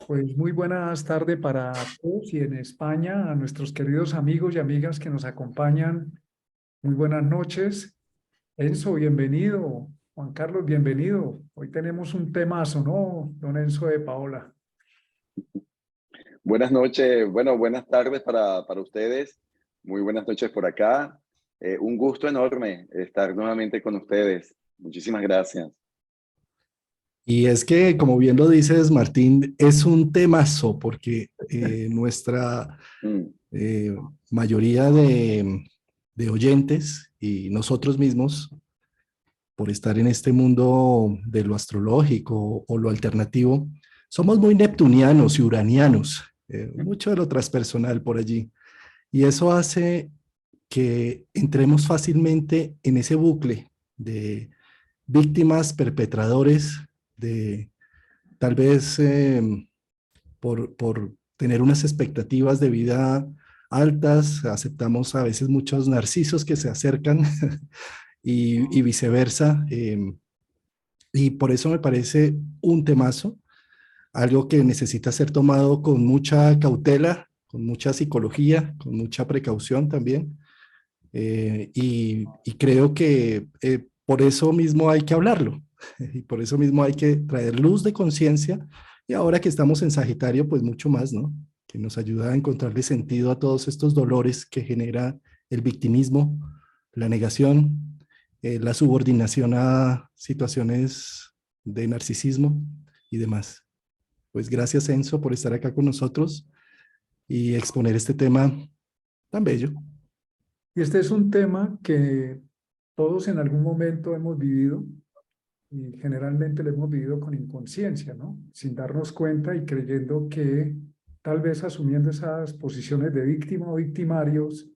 Pues muy buenas tardes para todos y en España, a nuestros queridos amigos y amigas que nos acompañan. Muy buenas noches. Enzo, bienvenido. Juan Carlos, bienvenido. Hoy tenemos un temazo, ¿no, don Enzo de Paola? Buenas noches, bueno, buenas tardes para ustedes. Muy buenas noches por acá. Un gusto enorme estar nuevamente con ustedes. Muchísimas gracias. Y es que, como bien lo dices, Martín, es un temazo porque nuestra Mm, eh, mayoría de oyentes y nosotros mismos, por estar en este mundo de lo astrológico o lo alternativo, somos muy neptunianos y uranianos, mucho de lo transpersonal por allí. Y eso hace que entremos fácilmente en ese bucle de víctimas, perpetradores, de tal vez por tener unas expectativas de vida altas, aceptamos a veces muchos narcisos que se acercan y viceversa. Y por eso me parece un temazo, algo que necesita ser tomado con mucha cautela, con mucha psicología, con mucha precaución también. Y creo que por eso mismo hay que hablarlo y por eso mismo hay que traer luz de conciencia. Y ahora que estamos en Sagitario, pues mucho más, ¿no? Que nos ayuda a encontrarle sentido a todos estos dolores que genera el victimismo, la negación, la subordinación a situaciones de narcisismo y demás. Pues gracias, Enzo, por estar acá con nosotros y exponer este tema tan bello. Y este es un tema que todos en algún momento hemos vivido y generalmente lo hemos vivido con inconsciencia, ¿no? Sin darnos cuenta y creyendo que tal vez asumiendo esas posiciones de víctima o victimarios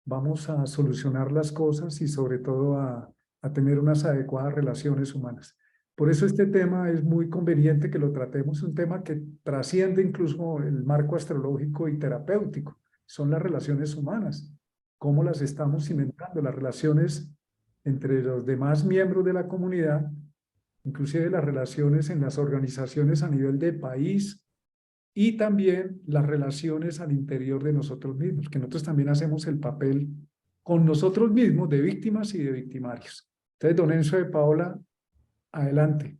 vamos a solucionar las cosas y sobre todo a tener unas adecuadas relaciones humanas. Por eso este tema es muy conveniente que lo tratemos, un tema que trasciende incluso el marco astrológico y terapéutico, son las relaciones humanas, cómo las estamos cimentando, las relaciones entre los demás miembros de la comunidad, inclusive las relaciones en las organizaciones a nivel de país, y también las relaciones al interior de nosotros mismos, que nosotros también hacemos el papel con nosotros mismos de víctimas y de victimarios. Entonces, don Enzo de Paola, adelante.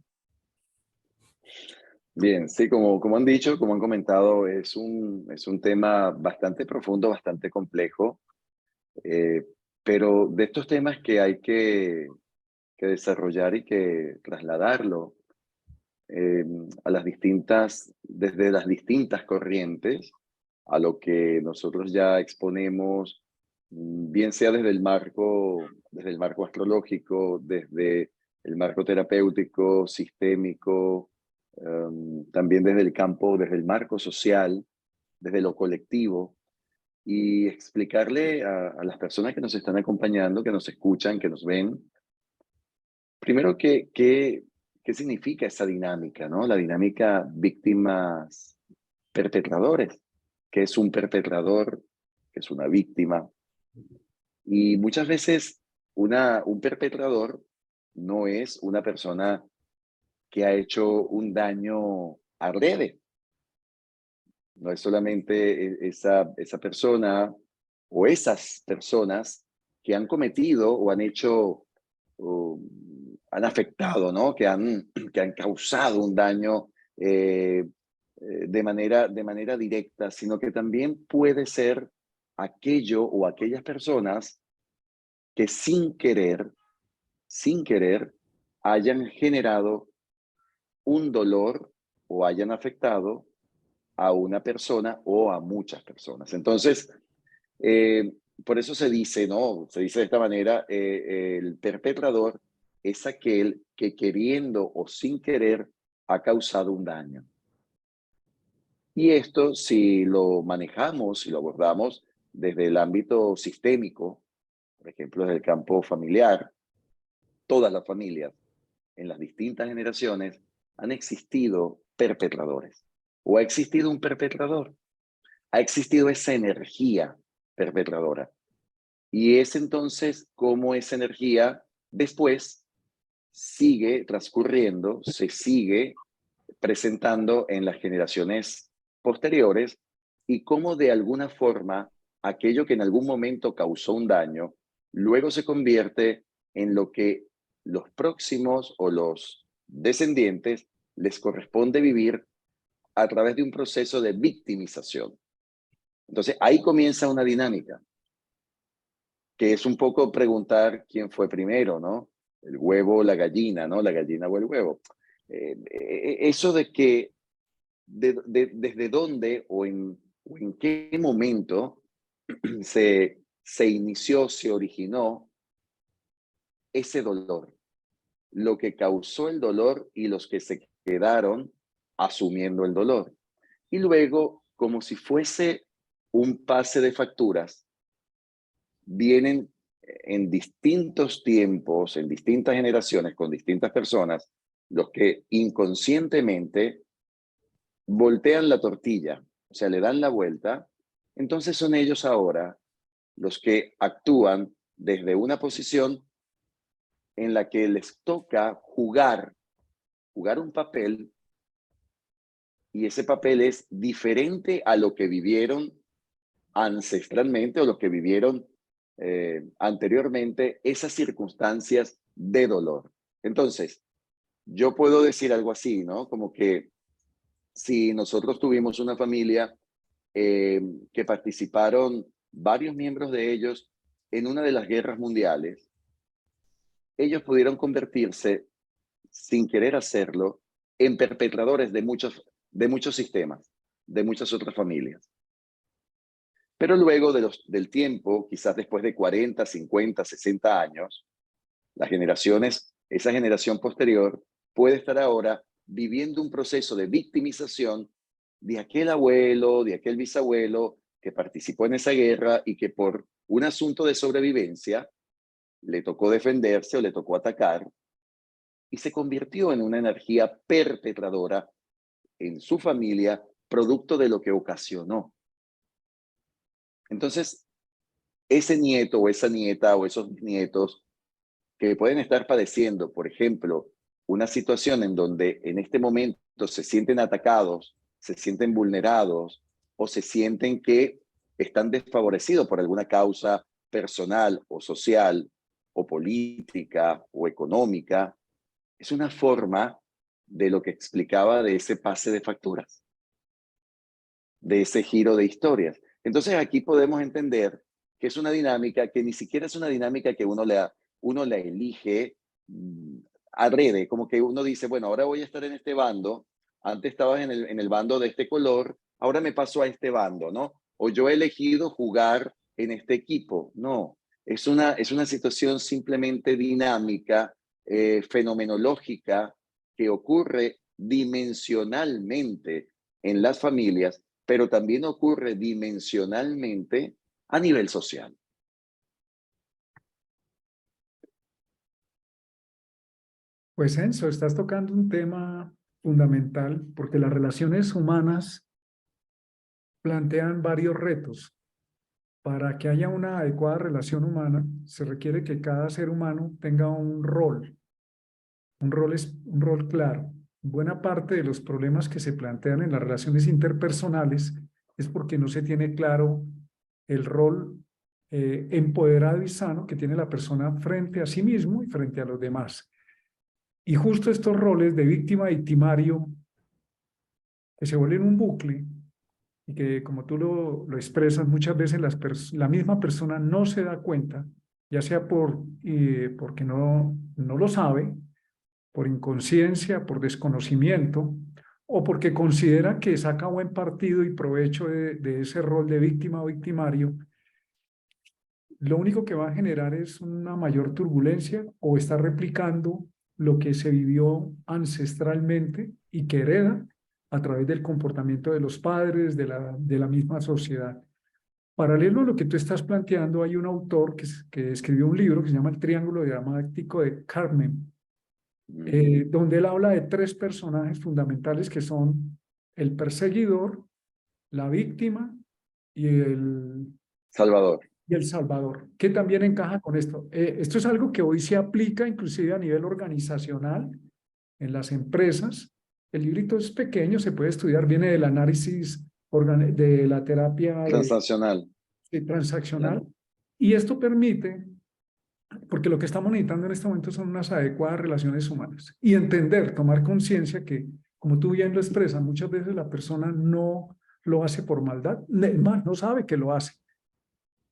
bien, sí, como han dicho, como han comentado, es un tema bastante profundo, bastante complejo, eh, pero de estos temas que hay que desarrollar y que trasladarlo eh, a desde las distintas corrientes, a lo que nosotros ya exponemos, bien sea desde el marco astrológico, desde el marco terapéutico, sistémico, también desde el marco social, desde lo colectivo, y explicarle a las personas que nos están acompañando, que nos escuchan, que nos ven, primero, ¿qué significa esa dinámica, ¿no? La dinámica víctimas-perpetradores, que es un perpetrador, que es una víctima. Y muchas veces un perpetrador no es una persona que ha hecho un daño adrede. No es solamente esa persona o esas personas que han cometido o han hecho, o han afectado, ¿no? Que han causado un daño de manera directa, sino que también puede ser aquello o aquellas personas que sin querer, hayan generado un dolor o hayan afectado a una persona o a muchas personas. Entonces, eh, por eso se dice, ¿no? Se dice de esta manera, el perpetrador es aquel que queriendo o sin querer ha causado un daño. Y esto, si lo manejamos, si lo abordamos desde el ámbito sistémico, por ejemplo, desde el campo familiar, todas las familias en las distintas generaciones han existido perpetradores o ha existido un perpetrador. Ha existido esa energía perpetradora. Y es entonces cómo esa energía después sigue transcurriendo, se sigue presentando en las generaciones posteriores y cómo de alguna forma aquello que en algún momento causó un daño, luego se convierte en lo que los próximos o los descendientes les corresponde vivir a través de un proceso de victimización. Entonces, ahí comienza una dinámica, que es un poco preguntar quién fue primero, ¿no? El huevo o la gallina, ¿no? La gallina o el huevo. Eso de que desde dónde o en qué momento se inició, se originó ese dolor, lo que causó el dolor y los que se quedaron asumiendo el dolor. Y luego, como si fuese un pase de facturas, vienen en distintos tiempos, en distintas generaciones, con distintas personas, los que inconscientemente voltean la tortilla, o sea, le dan la vuelta. Entonces son ellos ahora los que actúan desde una posición en la que les toca jugar un papel, y ese papel es diferente a lo que vivieron ancestralmente o lo que vivieron anteriormente, esas circunstancias de dolor. Entonces, yo puedo decir algo así, ¿no? Como que si nosotros tuvimos una familia que participaron varios miembros de ellos en una de las guerras mundiales, ellos pudieron convertirse, sin querer hacerlo, en perpetradores de muchos sistemas, de muchas otras familias. Pero luego del tiempo, quizás después de 40, 50, 60 años, esa generación posterior puede estar ahora viviendo un proceso de victimización de aquel abuelo, de aquel bisabuelo que participó en esa guerra y que por un asunto de sobrevivencia le tocó defenderse o le tocó atacar y se convirtió en una energía perpetradora en su familia, producto de lo que ocasionó. Entonces, ese nieto o esa nieta o esos nietos que pueden estar padeciendo, por ejemplo, una situación en donde en este momento se sienten atacados, se sienten vulnerados o se sienten que están desfavorecidos por alguna causa personal o social o política o económica, es una forma de lo que explicaba de ese pase de facturas, de ese giro de historias. Entonces aquí podemos entender que es una dinámica que ni siquiera es una dinámica que uno la elige adrede, como que uno dice, bueno, ahora voy a estar en este bando, antes estabas en el bando de este color, ahora me paso a este bando, ¿no? O yo he elegido jugar en este equipo. No, es una situación simplemente dinámica, fenomenológica, que ocurre dimensionalmente en las familias, pero también ocurre dimensionalmente a nivel social. Pues Enzo, estás tocando un tema fundamental porque las relaciones humanas plantean varios retos. Para que haya una adecuada relación humana, se requiere que cada ser humano tenga un rol. Un rol claro. Buena parte de los problemas que se plantean en las relaciones interpersonales es porque no se tiene claro el rol empoderado y sano que tiene la persona frente a sí mismo y frente a los demás. Y justo estos roles de víctima-victimario que se vuelven un bucle y que, como tú lo expresas, muchas veces la misma persona no se da cuenta, ya sea porque no lo sabe, por inconsciencia, por desconocimiento, o porque considera que saca buen partido y provecho de ese rol de víctima o victimario, lo único que va a generar es una mayor turbulencia o está replicando lo que se vivió ancestralmente y que hereda a través del comportamiento de los padres, de la misma sociedad. Paralelo a lo que tú estás planteando, hay un autor que escribió un libro que se llama El Triángulo Diamáctico de Karpman, donde él habla de tres personajes fundamentales que son el perseguidor, la víctima y Salvador. el salvador, que también encaja con esto. Esto es algo que hoy se aplica inclusive a nivel organizacional en las empresas, El librito es pequeño, se puede estudiar, viene del análisis de la terapia Transnacional. transaccional. Claro. Y esto permite, porque lo que estamos necesitando en este momento son unas adecuadas relaciones humanas. Y entender, tomar conciencia que, como tú bien lo expresas, muchas veces la persona no lo hace por maldad, es más, no sabe que lo hace.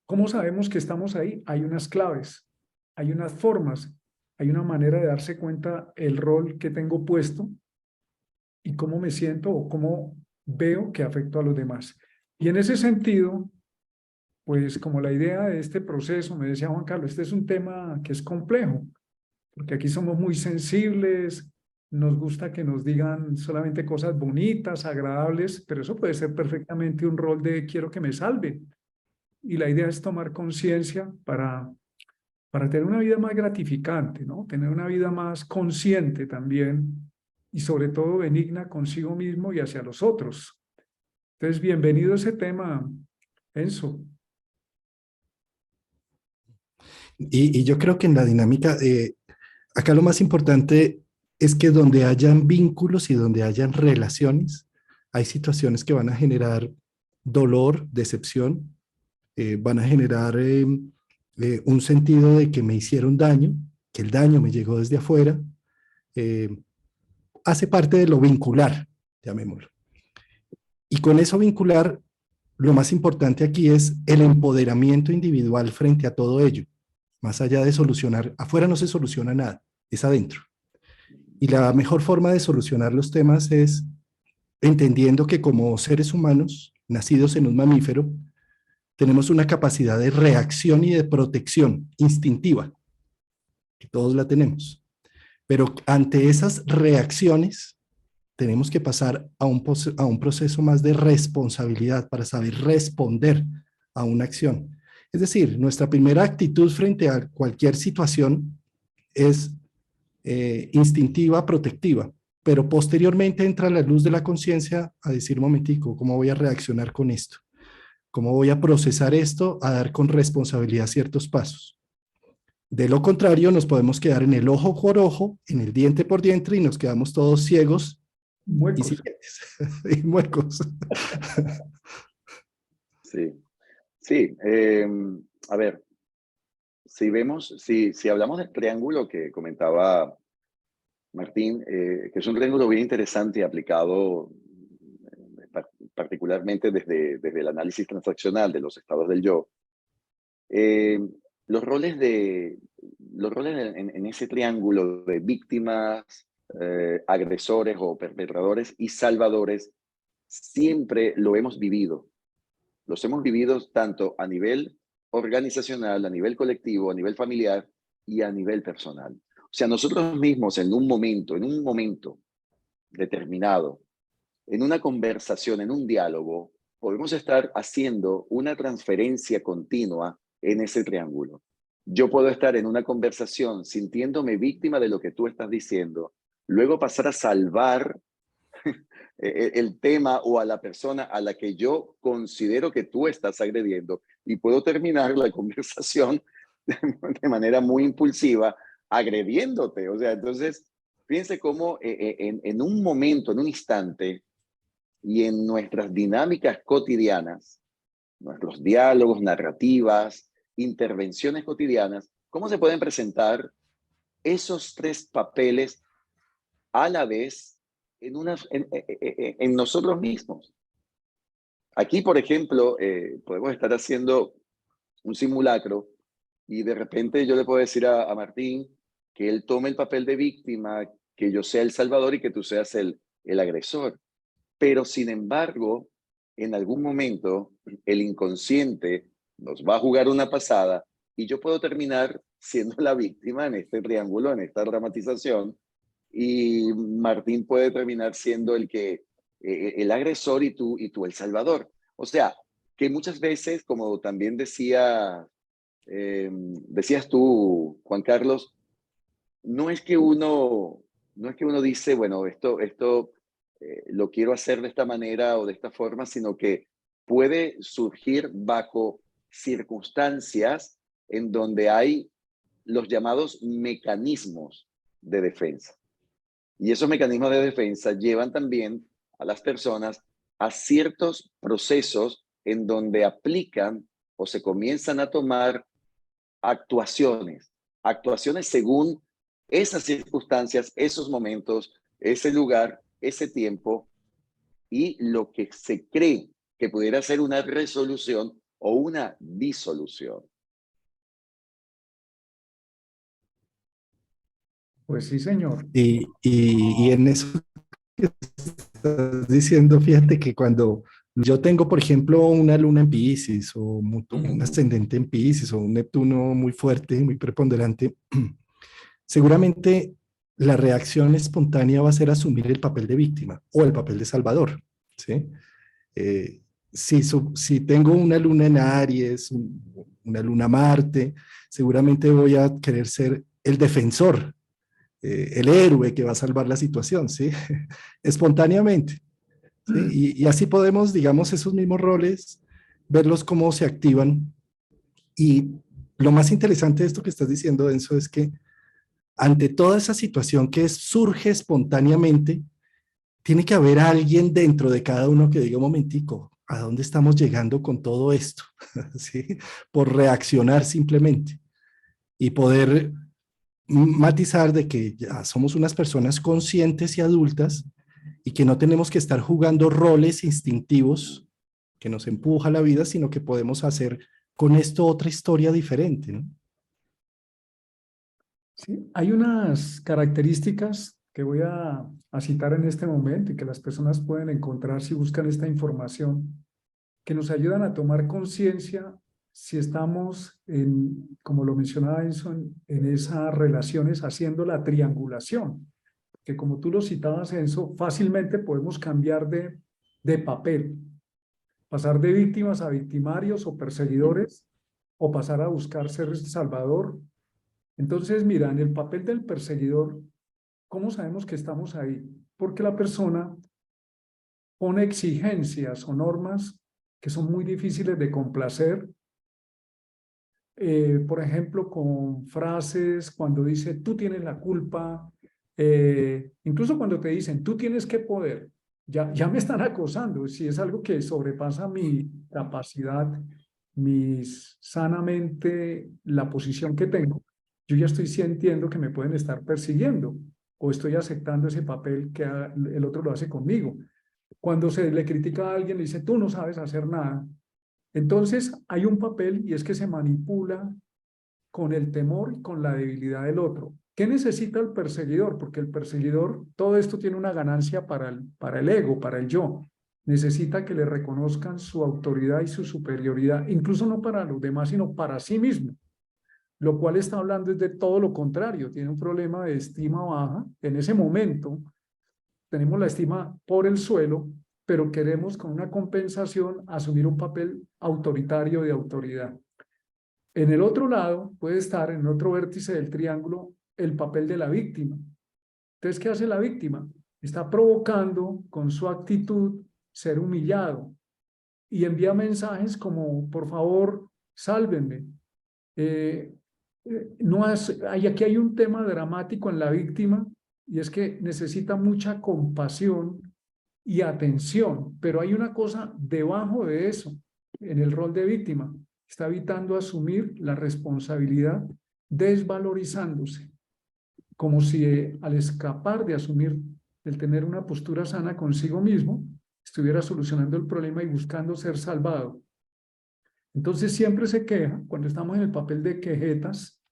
¿Cómo sabemos que estamos ahí? Hay unas claves, hay unas formas, hay una manera de darse cuenta el rol que tengo puesto y cómo me siento o cómo veo que afecto a los demás. Y en ese sentido, pues como la idea de este proceso, me decía Juan Carlos, este es un tema que es complejo, porque aquí somos muy sensibles, nos gusta que nos digan solamente cosas bonitas, agradables, pero eso puede ser perfectamente un rol de quiero que me salve. Y la idea es tomar conciencia para tener una vida más gratificante, ¿no? Tener una vida más consciente también y sobre todo benigna consigo mismo y hacia los otros. Entonces, bienvenido a ese tema, Enzo. Y yo creo que en la dinámica, acá lo más importante es que donde hayan vínculos y donde hayan relaciones, hay situaciones que van a generar dolor, decepción, van a generar un sentido de que me hicieron daño, que el daño me llegó desde afuera, eh, hace parte de lo vincular, llamémoslo. Y con eso vincular, lo más importante aquí es el empoderamiento individual frente a todo ello. Más allá de solucionar, afuera no se soluciona nada, es adentro. Y la mejor forma de solucionar los temas es entendiendo que como seres humanos, nacidos en un mamífero, tenemos una capacidad de reacción y de protección instintiva, que todos la tenemos. Pero ante esas reacciones, tenemos que pasar a un proceso más de responsabilidad para saber responder a una acción. Es decir, nuestra primera actitud frente a cualquier situación es instintiva, protectiva, pero posteriormente entra la luz de la conciencia a decir, momentico, ¿cómo voy a reaccionar con esto? ¿Cómo voy a procesar esto? A dar con responsabilidad ciertos pasos. De lo contrario, nos podemos quedar en el ojo por ojo, en el diente por diente y nos quedamos todos ciegos y Muecos. siguientes y muecos. Sí, sí. A ver, si hablamos del triángulo que comentaba Martín, que es un triángulo bien interesante y aplicado particularmente desde el análisis transaccional de los estados del yo, eh, los roles, en ese triángulo de víctimas, agresores o perpetradores y salvadores, siempre lo hemos vivido. Los hemos vivido tanto a nivel organizacional, a nivel colectivo, a nivel familiar y a nivel personal. O sea, nosotros mismos en un momento determinado, en una conversación, en un diálogo, podemos estar haciendo una transferencia continua en ese triángulo. Yo puedo estar en una conversación sintiéndome víctima de lo que tú estás diciendo, luego pasar a salvar el tema o a la persona a la que yo considero que tú estás agrediendo y puedo terminar la conversación de manera muy impulsiva agrediéndote. O sea, entonces, fíjense cómo en un momento, en un instante y en nuestras dinámicas cotidianas, nuestros diálogos, narrativas, intervenciones cotidianas, cómo se pueden presentar esos tres papeles a la vez en nosotros mismos. Aquí, por ejemplo, podemos estar haciendo un simulacro y de repente yo le puedo decir a Martín que él tome el papel de víctima, que yo sea el salvador y que tú seas el agresor. Pero sin embargo, en algún momento el inconsciente nos va a jugar una pasada y yo puedo terminar siendo la víctima en este triángulo, en esta dramatización, y Martín puede terminar siendo el agresor y tú el salvador. O sea, que muchas veces, como también decías tú, Juan Carlos, no es que uno, no es que uno dice, bueno, esto lo quiero hacer de esta manera o de esta forma, sino que puede surgir bajo circunstancias en donde hay los llamados mecanismos de defensa. Y esos mecanismos de defensa llevan también a las personas a ciertos procesos en donde aplican o se comienzan a tomar actuaciones, actuaciones según esas circunstancias, esos momentos, ese lugar, ese tiempo y lo que se cree que pudiera ser una resolución o una disolución. Pues sí, señor. Y en eso que estás diciendo, fíjate que cuando yo tengo, por ejemplo, una luna en Piscis o un ascendente en Piscis o un Neptuno muy fuerte, muy preponderante, seguramente la reacción espontánea va a ser asumir el papel de víctima o el papel de salvador, ¿sí? Eh, si tengo una luna en Aries, una luna Marte, seguramente voy a querer ser el defensor, el héroe que va a salvar la situación, ¿sí? Espontáneamente, ¿sí? Y así podemos, digamos, esos mismos roles, verlos cómo se activan. Y lo más interesante de esto que estás diciendo, Enzo, es que ante toda esa situación que surge espontáneamente, tiene que haber alguien dentro de cada uno que diga un momentico, ¿a dónde estamos llegando con todo esto? ¿Sí? Por reaccionar simplemente y poder matizar de que ya somos unas personas conscientes y adultas y que no tenemos que estar jugando roles instintivos que nos empuja la vida, sino que podemos hacer con esto otra historia diferente, ¿no? Sí, hay unas características que voy a citar en este momento y que las personas pueden encontrar si buscan esta información, que nos ayudan a tomar conciencia si estamos como lo mencionaba Enzo, en esas relaciones haciendo la triangulación, que como tú lo citabas, Enzo, fácilmente podemos cambiar de papel, pasar de víctimas a victimarios o perseguidores, o pasar a buscar ser salvador. Entonces, mira, en el papel del perseguidor, ¿cómo sabemos que estamos ahí? Porque la persona pone exigencias o normas que son muy difíciles de complacer. Por ejemplo, con frases cuando dice tú tienes la culpa, incluso cuando te dicen tú tienes que poder, ya me están acosando. Si es algo que sobrepasa mi capacidad, sanamente la posición que tengo, yo ya estoy sintiendo que me pueden estar persiguiendo o estoy aceptando ese papel que el otro lo hace conmigo. Cuando se le critica a alguien, le dice tú no sabes hacer nada. Entonces hay un papel y es que se manipula con el temor y con la debilidad del otro. ¿Qué necesita el perseguidor? Porque el perseguidor, todo esto tiene una ganancia para el ego, para el yo. Necesita que le reconozcan su autoridad y su superioridad, incluso no para los demás, sino para sí mismo. Lo cual está hablando es de todo lo contrario. Tiene un problema de estima baja. En ese momento tenemos la estima por el suelo, pero queremos con una compensación asumir un papel autoritario de autoridad. En el otro lado puede estar, en otro vértice del triángulo, el papel de la víctima. Entonces, ¿qué hace la víctima? Está provocando con su actitud ser humillado y envía mensajes como, por favor, sálvenme. Aquí hay un tema dramático en la víctima y es que necesita mucha compasión y atención, pero hay una cosa debajo de eso, en el rol de víctima. Está evitando asumir la responsabilidad, desvalorizándose, como si al escapar de asumir, el tener una postura sana consigo mismo, estuviera solucionando el problema y buscando ser salvado. Entonces siempre se queja, cuando estamos en el papel de quejetas,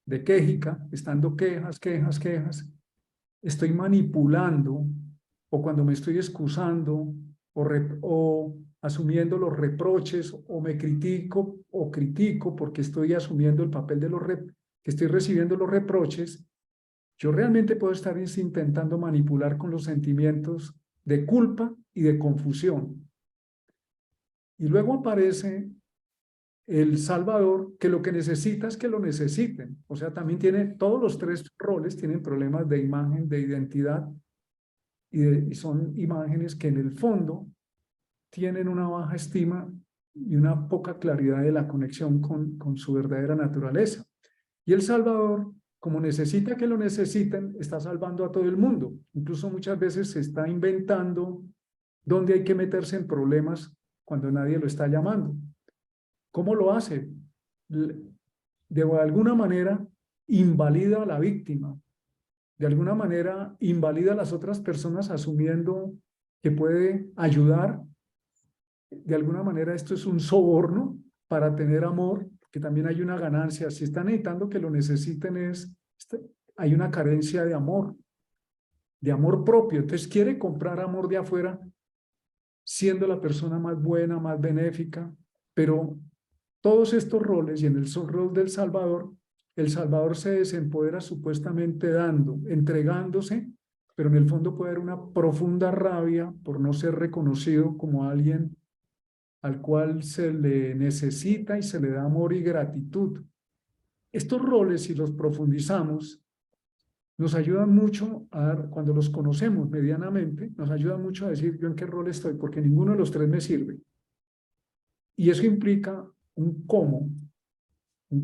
de quejica, estando quejas, quejas, quejas, estoy manipulando, o cuando me estoy excusando, o asumiendo los reproches, o me critico, o critico porque estoy asumiendo el papel de que estoy recibiendo los reproches, yo realmente puedo estar intentando manipular con los sentimientos de culpa y de confusión. Y luego aparece el Salvador, que lo que necesita es que lo necesiten. O sea, también tiene, todos los tres roles tienen problemas de imagen, de identidad, y son imágenes que en el fondo tienen una baja estima y una poca claridad de la conexión con su verdadera naturaleza. Y el Salvador, como necesita que lo necesiten, está salvando a todo el mundo. Incluso muchas veces se está inventando dónde hay que meterse en problemas cuando nadie lo está llamando. ¿Cómo lo hace? De alguna manera invalida a la víctima, de alguna manera invalida a las otras personas asumiendo que puede ayudar. De alguna manera esto es un soborno para tener amor, que también hay una ganancia. Si están necesitando que lo necesiten hay una carencia de amor propio. Entonces quiere comprar amor de afuera siendo la persona más buena, más benéfica, pero todos estos roles y en el rol del Salvador, el Salvador se desempodera supuestamente dando, entregándose, pero en el fondo puede haber una profunda rabia por no ser reconocido como alguien al cual se le necesita y se le da amor y gratitud. Estos roles, si los profundizamos, nos ayudan mucho cuando los conocemos medianamente, nos ayudan mucho a decir yo en qué rol estoy, porque ninguno de los tres me sirve. Y eso implica un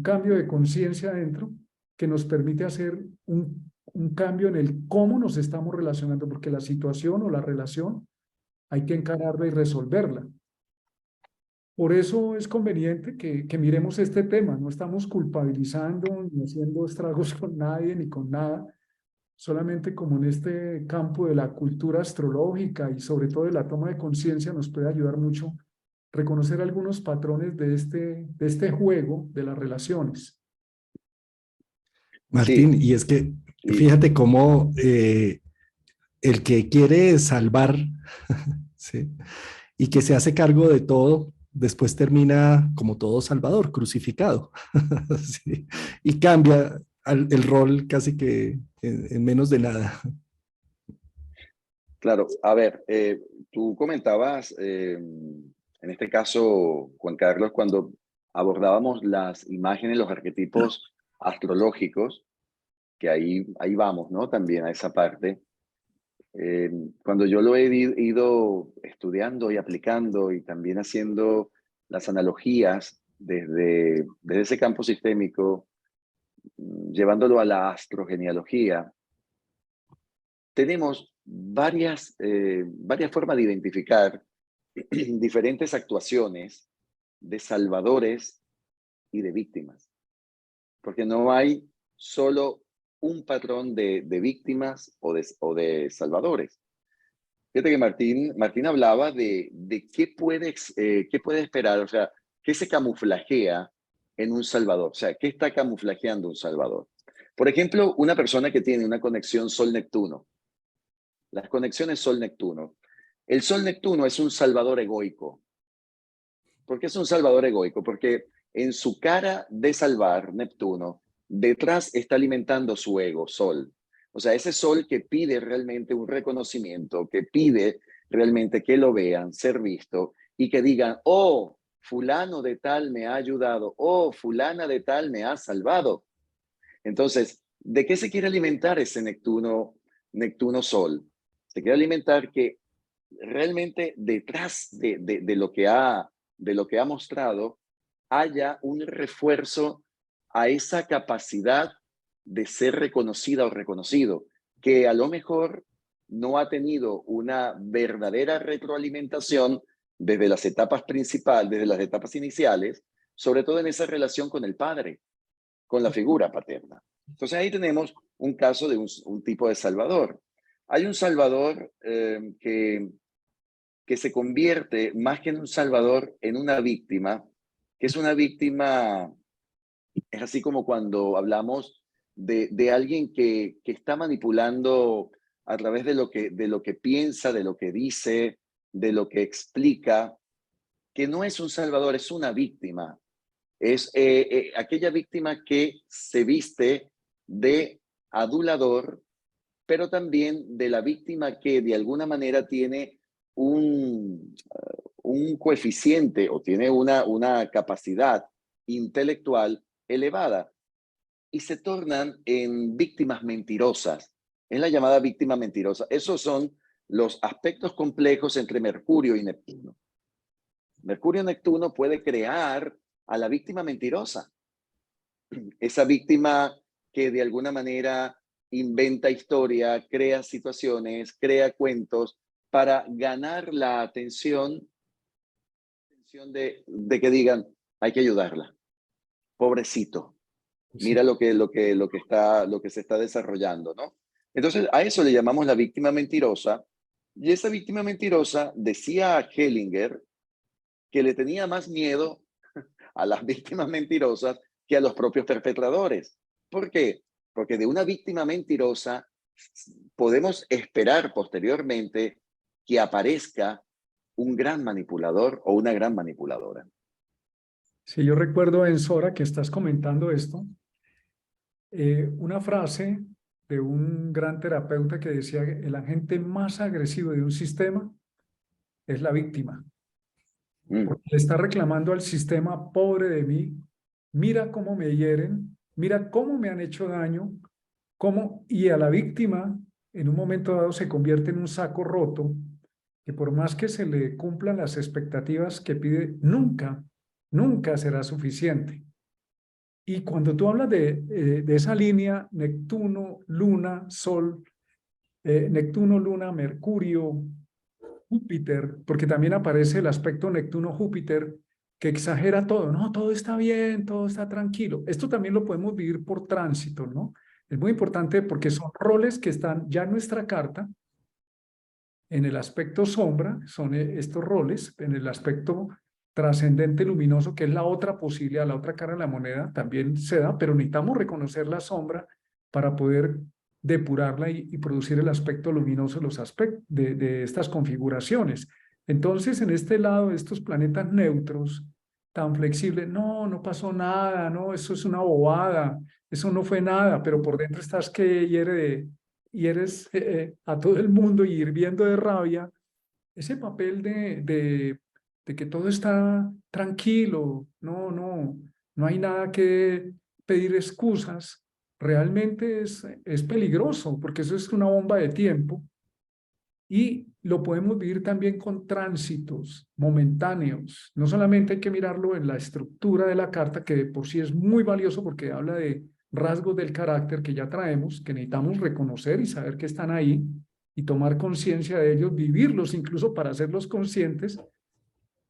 cambio de conciencia adentro que nos permite hacer un cambio en el cómo nos estamos relacionando, porque la situación o la relación hay que encararla y resolverla. Por eso es conveniente que miremos este tema. No estamos culpabilizando ni haciendo estragos con nadie ni con nada, solamente como en este campo de la cultura astrológica y sobre todo de la toma de conciencia nos puede ayudar mucho reconocer algunos patrones de este juego de las relaciones. Martín, Sí, y es que y fíjate cómo el que quiere salvar, ¿sí? Y que se hace cargo de todo, después termina como todo salvador, crucificado, ¿sí? Y cambia el rol casi que en menos de nada. claro, a ver, tú comentabas, en este caso, Juan Carlos, cuando abordábamos las imágenes, los arquetipos astrológicos, que ahí vamos, ¿no? También a esa parte. Cuando yo lo he ido estudiando y aplicando y también haciendo las analogías desde ese campo sistémico, llevándolo a la astrogenealogía, tenemos varias formas de identificar diferentes actuaciones de salvadores y de víctimas, porque no hay solo un patrón de víctimas o de salvadores. Fíjate que Martín hablaba de qué puede esperar, o sea, qué se camuflajea en un salvador, o sea, qué está camuflajeando un salvador. Por ejemplo, una persona que tiene una conexión Sol-Neptuno, las conexiones Sol-Neptuno. El Sol-Neptuno es un salvador egoico. ¿Por qué es un salvador egoico? Porque en su cara de salvar, Neptuno, detrás está alimentando su ego, Sol. O sea, ese Sol que pide realmente un reconocimiento, que pide realmente que lo vean, ser visto y que digan, oh, fulano de tal me ha ayudado, oh, fulana de tal me ha salvado. Entonces, ¿de qué se quiere alimentar ese Neptuno Sol? Se quiere alimentar que realmente detrás de lo que ha mostrado haya un refuerzo a esa capacidad de ser reconocida o reconocido, que a lo mejor no ha tenido una verdadera retroalimentación desde las etapas principales, desde las etapas iniciales, sobre todo en esa relación con el padre, con la figura paterna. Entonces ahí tenemos un caso de un tipo de salvador. Hay un salvador que se convierte más que en un salvador en una víctima, que es una víctima, es así como cuando hablamos de alguien que está manipulando a través de lo que piensa, de lo que dice, de lo que explica, que no es un salvador, es una víctima. Es aquella víctima que se viste de adulador, pero también de la víctima que de alguna manera tiene un coeficiente o tiene una capacidad intelectual elevada y se tornan en víctimas mentirosas. Es la llamada víctima mentirosa. Esos son los aspectos complejos entre Mercurio y Neptuno. Mercurio y Neptuno puede crear a la víctima mentirosa. Esa víctima que de alguna manera inventa historia, crea situaciones, crea cuentos para ganar la atención de que digan, hay que ayudarla, pobrecito, Sí. mira lo que se está desarrollando, ¿no? Entonces, a eso le llamamos la víctima mentirosa, y esa víctima mentirosa decía a Hellinger que le tenía más miedo a las víctimas mentirosas que a los propios perpetradores. ¿Por qué? Porque de una víctima mentirosa podemos esperar posteriormente que aparezca un gran manipulador o una gran manipuladora. Sí, yo recuerdo, en Sora, que estás comentando esto, una frase de un gran terapeuta que decía que el agente más agresivo de un sistema es la víctima. Mm, Porque le está reclamando al sistema, pobre de mí, mira cómo me hieren, mira cómo me han hecho daño, y a la víctima en un momento dado se convierte en un saco roto, que por más que se le cumplan las expectativas que pide, nunca será suficiente. Y cuando tú hablas de esa línea Neptuno, Luna, Sol, Neptuno, Luna, Mercurio, Júpiter, porque también aparece el aspecto Neptuno-Júpiter que exagera todo, no, todo está bien, todo está tranquilo. Esto también lo podemos vivir por tránsito, ¿no? Es muy importante porque son roles que están ya en nuestra carta, en el aspecto sombra, son estos roles, en el aspecto trascendente luminoso, que es la otra posibilidad, la otra cara de la moneda, también se da, pero necesitamos reconocer la sombra para poder depurarla y producir el aspecto luminoso los aspectos de estas configuraciones. Entonces, en este lado, estos planetas neutros, tan flexibles, no, no pasó nada, no, eso es una bobada, eso no fue nada, pero por dentro estás que hieres a todo el mundo y hirviendo de rabia, ese papel de que todo está tranquilo, no hay nada que pedir excusas, realmente es peligroso, porque eso es una bomba de tiempo, y lo podemos vivir también con tránsitos momentáneos. No solamente hay que mirarlo en la estructura de la carta, que de por sí es muy valioso porque habla de rasgos del carácter que ya traemos, que necesitamos reconocer y saber que están ahí y tomar conciencia de ellos, vivirlos incluso para hacerlos conscientes,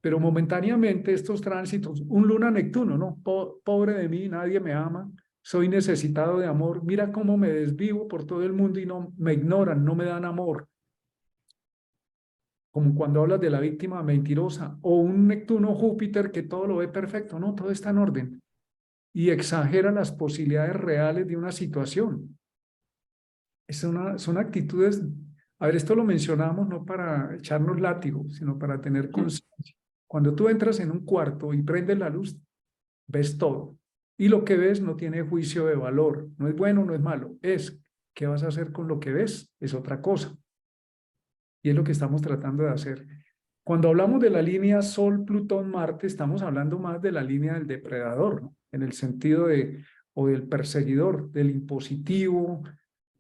pero momentáneamente estos tránsitos, un luna-Neptuno, ¿no? Pobre de mí, nadie me ama, soy necesitado de amor, mira cómo me desvivo por todo el mundo y no me ignoran, no me dan amor, como cuando hablas de la víctima mentirosa, o un Neptuno-Júpiter que todo lo ve perfecto, no, todo está en orden, y exagera las posibilidades reales de una situación. Son actitudes, a ver, esto lo mencionamos no para echarnos látigo, sino para tener mm. conciencia. Cuando tú entras en un cuarto y prendes la luz, ves todo, y lo que ves no tiene juicio de valor, no es bueno, no es malo, es qué vas a hacer con lo que ves, es otra cosa. Y es lo que estamos tratando de hacer. Cuando hablamos de la línea Sol, Plutón, Marte, estamos hablando más de la línea del depredador, ¿no? En el sentido o del perseguidor, del impositivo,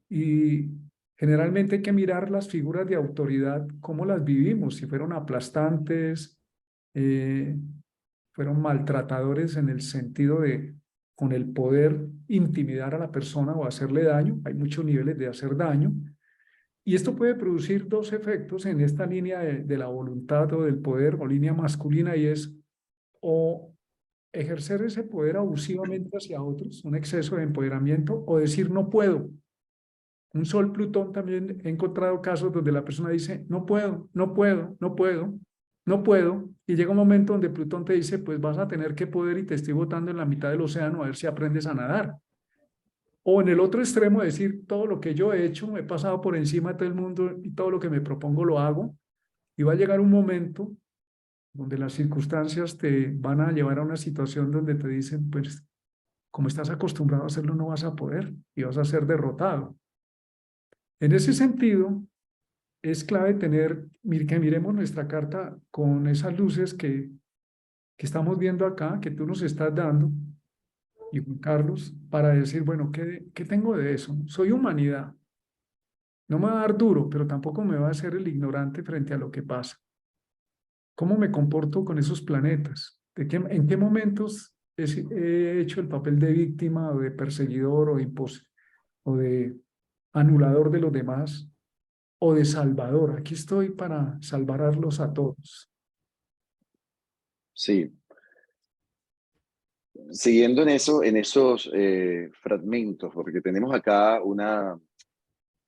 y generalmente hay que mirar las figuras de autoridad, cómo las vivimos, si fueron aplastantes, eh, fueron maltratadores en el sentido de, con el poder, intimidar a la persona o hacerle daño. Hay muchos niveles de hacer daño, y esto puede producir dos efectos en esta línea de la voluntad o del poder o línea masculina, y es o ejercer ese poder abusivamente hacia otros, un exceso de empoderamiento, o decir no puedo. Un Sol Plutón también he encontrado casos donde la persona dice no puedo, no puedo, no puedo, no puedo, y llega un momento donde Plutón te dice pues vas a tener que poder y te estoy botando en la mitad del océano a ver si aprendes a nadar. O en el otro extremo, decir, todo lo que yo he hecho, he pasado por encima de todo el mundo y todo lo que me propongo lo hago. Y va a llegar un momento donde las circunstancias te van a llevar a una situación donde te dicen, pues, como estás acostumbrado a hacerlo, no vas a poder y vas a ser derrotado. En ese sentido, es clave que miremos nuestra carta con esas luces que estamos viendo acá, que tú nos estás dando, y Juan Carlos, para decir, bueno, ¿qué tengo de eso? Soy humanidad. No me va a dar duro, pero tampoco me va a hacer el ignorante frente a lo que pasa. ¿Cómo me comporto con esos planetas? ¿En qué momentos he hecho el papel de víctima o de perseguidor o de anulador de los demás o de salvador. Aquí estoy para salvarlos a todos. Sí. Siguiendo en eso, en esos fragmentos, porque tenemos acá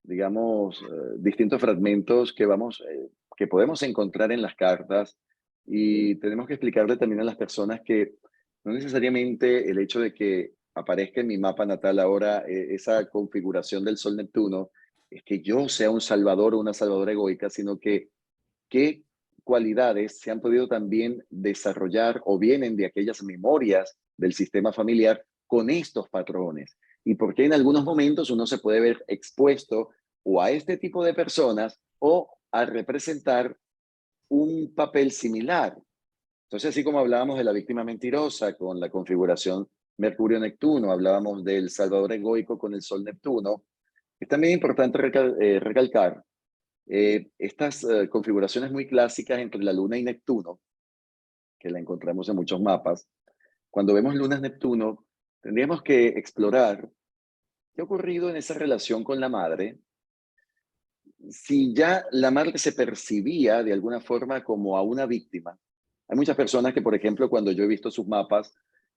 digamos, distintos fragmentos que podemos encontrar en las cartas y tenemos que explicarle también a las personas que no necesariamente el hecho de que aparezca en mi mapa natal ahora esa configuración del Sol Neptuno es que yo sea un salvador o una salvadora egoica, sino que qué cualidades se han podido también desarrollar o vienen de aquellas memorias del sistema familiar con estos patrones. Y por qué en algunos momentos uno se puede ver expuesto o a este tipo de personas o a representar un papel similar. Entonces, así como hablábamos de la víctima mentirosa con la configuración Mercurio-Neptuno, hablábamos del salvador egoico con el Sol Neptuno, es también importante recalcar estas configuraciones muy clásicas entre la Luna y Neptuno, que la encontramos en muchos mapas. Cuando vemos lunas Neptuno, tendríamos que explorar qué ha ocurrido en esa relación con la madre, si ya la madre se percibía de alguna forma como a una víctima. Hay muchas personas que, por ejemplo, cuando yo he visto sus mapas,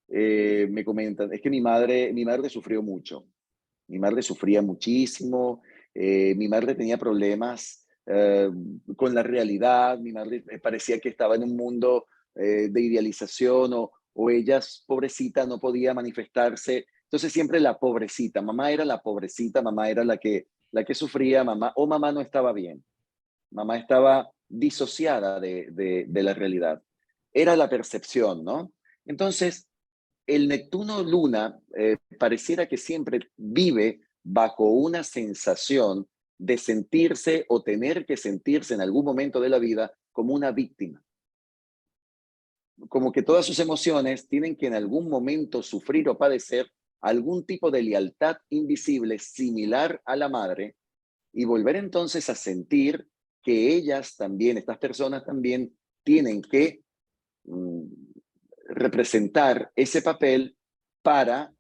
me comentan, es que mi madre sufrió mucho. Mi madre sufría muchísimo, mi madre tenía problemas con la realidad, mi madre parecía que estaba en un mundo de idealización o ella, pobrecita, no podía manifestarse. Entonces siempre la pobrecita, mamá era la pobrecita, mamá era la que sufría, mamá no estaba bien, mamá estaba disociada de la realidad. Era la percepción, ¿no? Entonces, el Neptuno Luna pareciera que siempre vive bajo una sensación de sentirse o tener que sentirse en algún momento de la vida como una víctima. Como que todas sus emociones tienen que en algún momento sufrir o padecer algún tipo de lealtad invisible similar a la madre y volver entonces a sentir que ellas también, estas personas también tienen que representar ese papel para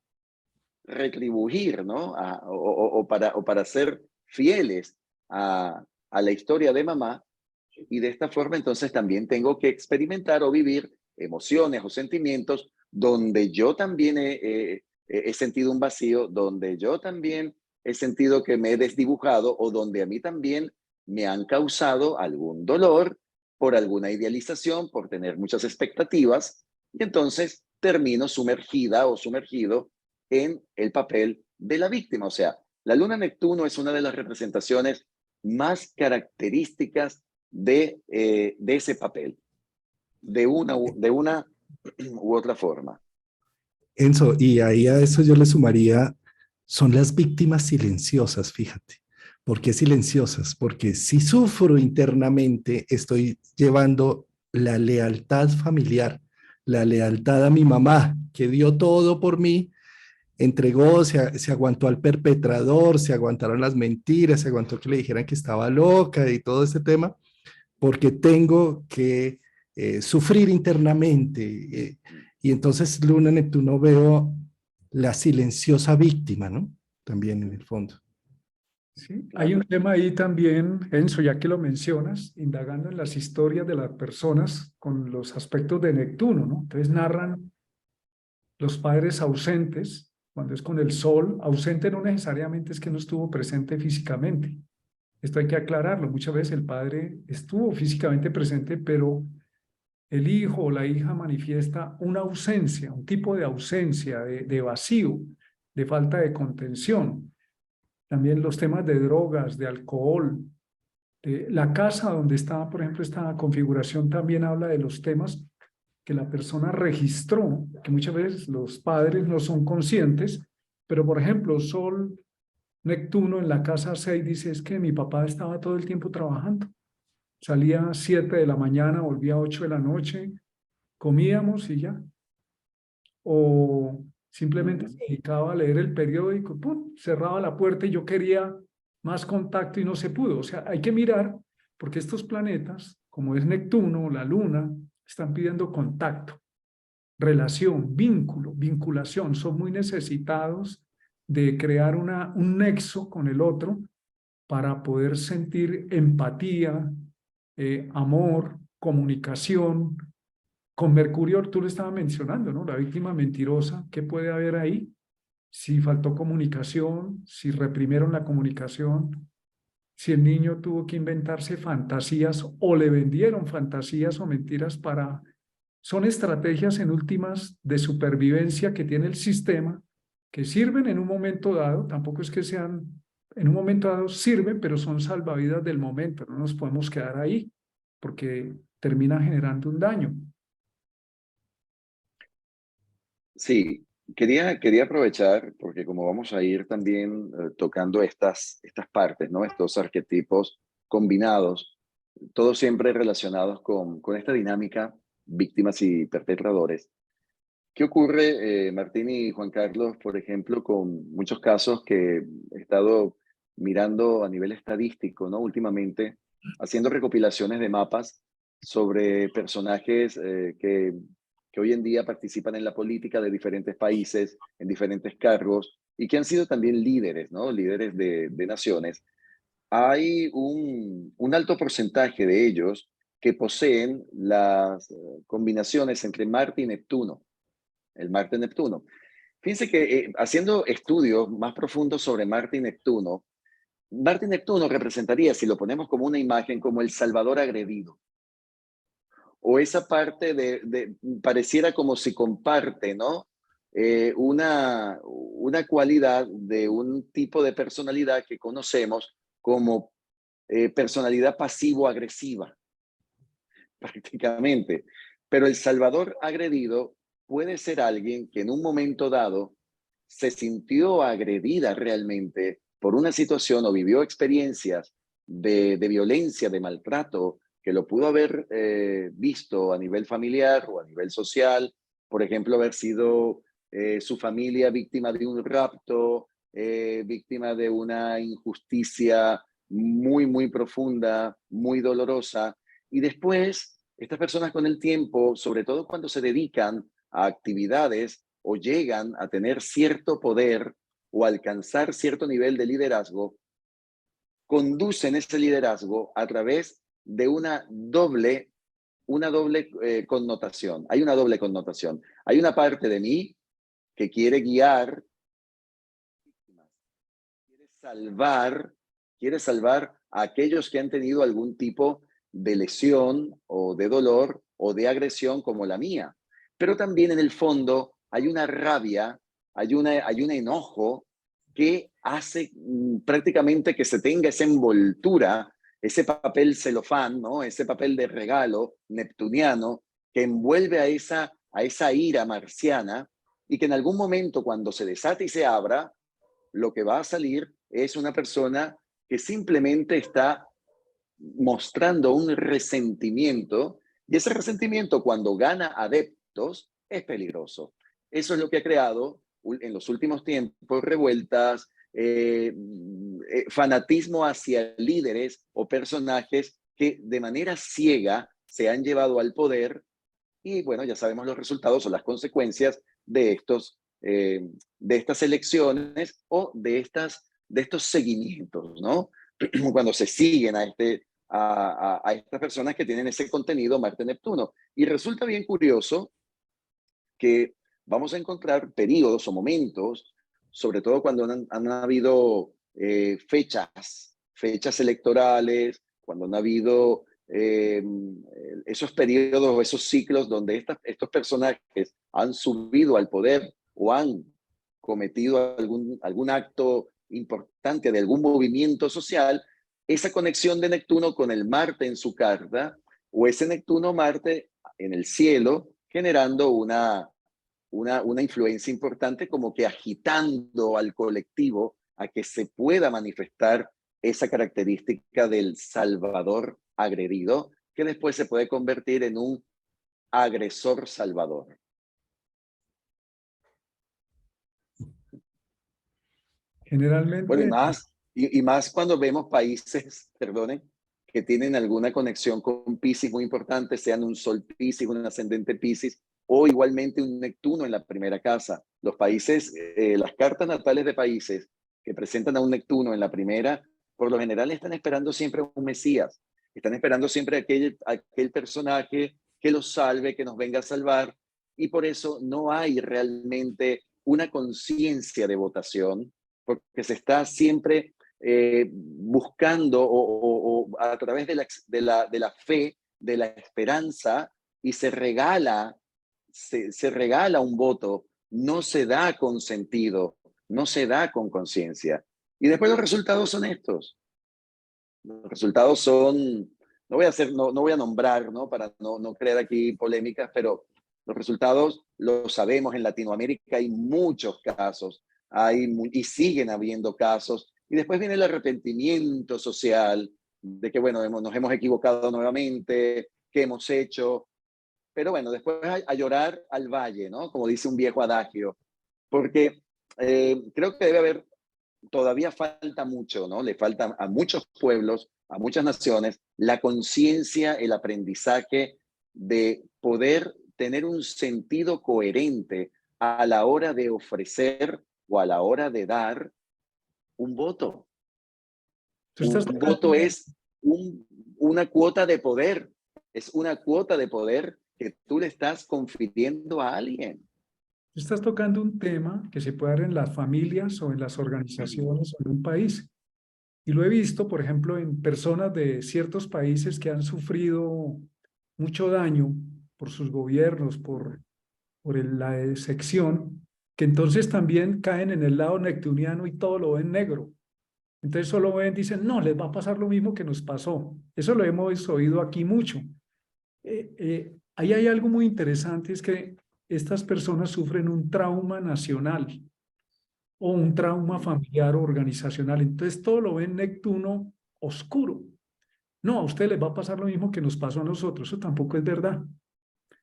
retribuir, ¿no? O para ser fieles a la historia de mamá y de esta forma entonces también tengo que experimentar o vivir emociones o sentimientos donde yo también he sentido un vacío, donde yo también he sentido que me he desdibujado o donde a mí también me han causado algún dolor por alguna idealización, por tener muchas expectativas y entonces termino sumergida o sumergido en el papel de la víctima. O sea, la luna Neptuno es una de las representaciones más características de ese papel, de una u otra forma. Enzo, y ahí a eso yo le sumaría, son las víctimas silenciosas, fíjate. ¿Por qué silenciosas? Porque si sufro internamente, estoy llevando la lealtad familiar, la lealtad a mi mamá, que dio todo por mí, entregó, se aguantó al perpetrador, se aguantaron las mentiras, se aguantó que le dijeran que estaba loca y todo este tema, porque tengo que sufrir internamente. Y entonces Luna, Neptuno, veo la silenciosa víctima, ¿no? También en el fondo. Sí, hay un tema ahí también, Enzo, ya que lo mencionas, indagando en las historias de las personas con los aspectos de Neptuno, ¿no? Entonces narran los padres ausentes, cuando es con el sol, ausente no necesariamente es que no estuvo presente físicamente. Esto hay que aclararlo. Muchas veces el padre estuvo físicamente presente, pero el hijo o la hija manifiesta una ausencia, un tipo de ausencia, de vacío, de falta de contención. También los temas de drogas, de alcohol, de la casa donde estaba, por ejemplo, esta configuración también habla de los temas que la persona registró, que muchas veces los padres no son conscientes, pero por ejemplo, Sol Neptuno en la casa 6 dice, es que mi papá estaba todo el tiempo trabajando. Salía a 7 de la mañana, volvía a 8 de la noche, comíamos y ya. O simplemente se dedicaba a leer el periódico, ¡pum!, cerraba la puerta y yo quería más contacto y no se pudo. O sea, hay que mirar porque estos planetas, como es Neptuno, la Luna, están pidiendo contacto. relación, vínculo, vinculación. Son muy necesitados de crear un nexo con el otro para poder sentir empatía, amor, comunicación. Con Mercurio, tú lo estabas mencionando, ¿no? La víctima mentirosa, ¿qué puede haber ahí? Si faltó comunicación, si reprimieron la comunicación, si el niño tuvo que inventarse fantasías o le vendieron fantasías o mentiras para... Son estrategias en últimas de supervivencia que tiene el sistema, que sirven en un momento dado, tampoco es que sean, en un momento dado sirven, pero son salvavidas del momento, no nos podemos quedar ahí, porque termina generando un daño. Sí, quería aprovechar, porque como vamos a ir también tocando estas partes, ¿no? Estos arquetipos combinados, todos siempre relacionados con esta dinámica, víctimas y perpetradores. ¿Qué ocurre, Martín y Juan Carlos, por ejemplo, con muchos casos que he estado mirando a nivel estadístico, ¿no? Últimamente, haciendo recopilaciones de mapas sobre personajes que hoy en día participan en la política de diferentes países, en diferentes cargos, y que han sido también líderes, ¿no? Líderes de naciones. Hay un alto porcentaje de ellos que poseen las combinaciones entre Marte y Neptuno, el Marte-Neptuno. Fíjense que haciendo estudios más profundos sobre Marte y Neptuno representaría, si lo ponemos como una imagen, como el Salvador agredido. O esa parte pareciera como si comparte, ¿no? Una cualidad de un tipo de personalidad que conocemos como personalidad pasivo-agresiva, prácticamente. Pero el Salvador agredido puede ser alguien que en un momento dado se sintió agredida realmente por una situación o vivió experiencias de violencia, de maltrato, que lo pudo haber visto a nivel familiar o a nivel social, por ejemplo, haber sido su familia víctima de un rapto, víctima de una injusticia muy, muy profunda, muy dolorosa, y después estas personas con el tiempo, sobre todo cuando se dedican a actividades o llegan a tener cierto poder o alcanzar cierto nivel de liderazgo, conducen ese liderazgo a través de una doble connotación. Hay una doble connotación. Hay una parte de mí que quiere guiar, quiere salvar a aquellos que han tenido algún tipo de lesión o de dolor o de agresión como la mía. Pero también en el fondo hay una rabia, hay un enojo que hace prácticamente que se tenga esa envoltura, ese papel celofán, ¿no? Ese papel de regalo neptuniano que envuelve a esa ira marciana y que en algún momento cuando se desate y se abra, lo que va a salir es una persona que simplemente está mostrando un resentimiento y ese resentimiento cuando gana adeptos es peligroso. Eso es lo que ha creado en los últimos tiempos revueltas, fanatismo hacia líderes o personajes que de manera ciega se han llevado al poder y bueno, ya sabemos los resultados o las consecuencias de estas elecciones o de estos seguimientos, ¿no? Cuando se siguen a estas personas que tienen ese contenido Marte-Neptuno. Y resulta bien curioso que vamos a encontrar periodos o momentos, sobre todo cuando han habido fechas electorales, cuando han habido esos periodos o esos ciclos donde estos personajes han subido al poder o han cometido algún acto importante de algún movimiento social, esa conexión de Neptuno con el Marte en su carta o ese Neptuno-Marte en el cielo generando una influencia importante como que agitando al colectivo a que se pueda manifestar esa característica del salvador agredido, que después se puede convertir en un agresor salvador. Bueno, Generalmente, y más cuando vemos países, perdonen, que tienen alguna conexión con Piscis muy importante, sean un sol Piscis, un ascendente Piscis, o igualmente un Neptuno en la primera casa. Los países, las cartas natales de países que presentan a un Neptuno en la primera, por lo general están esperando siempre a un Mesías, están esperando siempre a aquel personaje que los salve, que nos venga a salvar, y por eso no hay realmente una conciencia de votación, porque se está siempre buscando o a través de la fe, de la esperanza, y se regala un voto, no se da con sentido, no se da con conciencia. Y después los resultados son estos. Los resultados son, no voy a nombrar, ¿no? Para no crear aquí polémicas, pero los resultados los sabemos. En Latinoamérica hay muchos casos, y siguen habiendo casos. Y después viene el arrepentimiento social de que, bueno, nos hemos equivocado nuevamente, ¿qué hemos hecho? Pero bueno, después a llorar al valle, ¿no? Como dice un viejo adagio, porque creo que debe haber, todavía falta mucho, ¿no? Le falta a muchos pueblos, a muchas naciones, la conciencia, el aprendizaje de poder tener un sentido coherente a la hora de ofrecer o a la hora de dar un voto. Un voto es una cuota de poder, es una cuota de poder que tú le estás confiriendo a alguien. Estás tocando un tema que se puede dar en las familias o en las organizaciones o en un país. Y lo he visto, por ejemplo, en personas de ciertos países que han sufrido mucho daño por sus gobiernos, por la excepción, que entonces también caen en el lado neptuniano y todo lo ven negro. Entonces solo ven, dicen, no, les va a pasar lo mismo que nos pasó. Eso lo hemos oído aquí mucho. Ahí hay algo muy interesante, es que estas personas sufren un trauma nacional o un trauma familiar o organizacional. Entonces todo lo ven Neptuno oscuro. No, a usted les va a pasar lo mismo que nos pasó a nosotros. Eso tampoco es verdad.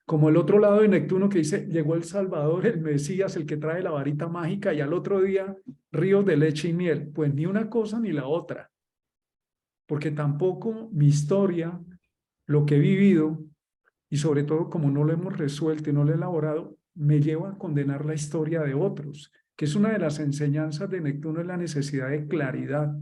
Como el otro lado de Neptuno que dice, llegó el Salvador, el Mesías, el que trae la varita mágica, y al otro día ríos de leche y miel. Pues ni una cosa ni la otra. Porque tampoco mi historia, lo que he vivido, y sobre todo como no lo hemos resuelto y no lo he elaborado, me lleva a condenar la historia de otros, que es una de las enseñanzas de Neptuno, es la necesidad de claridad,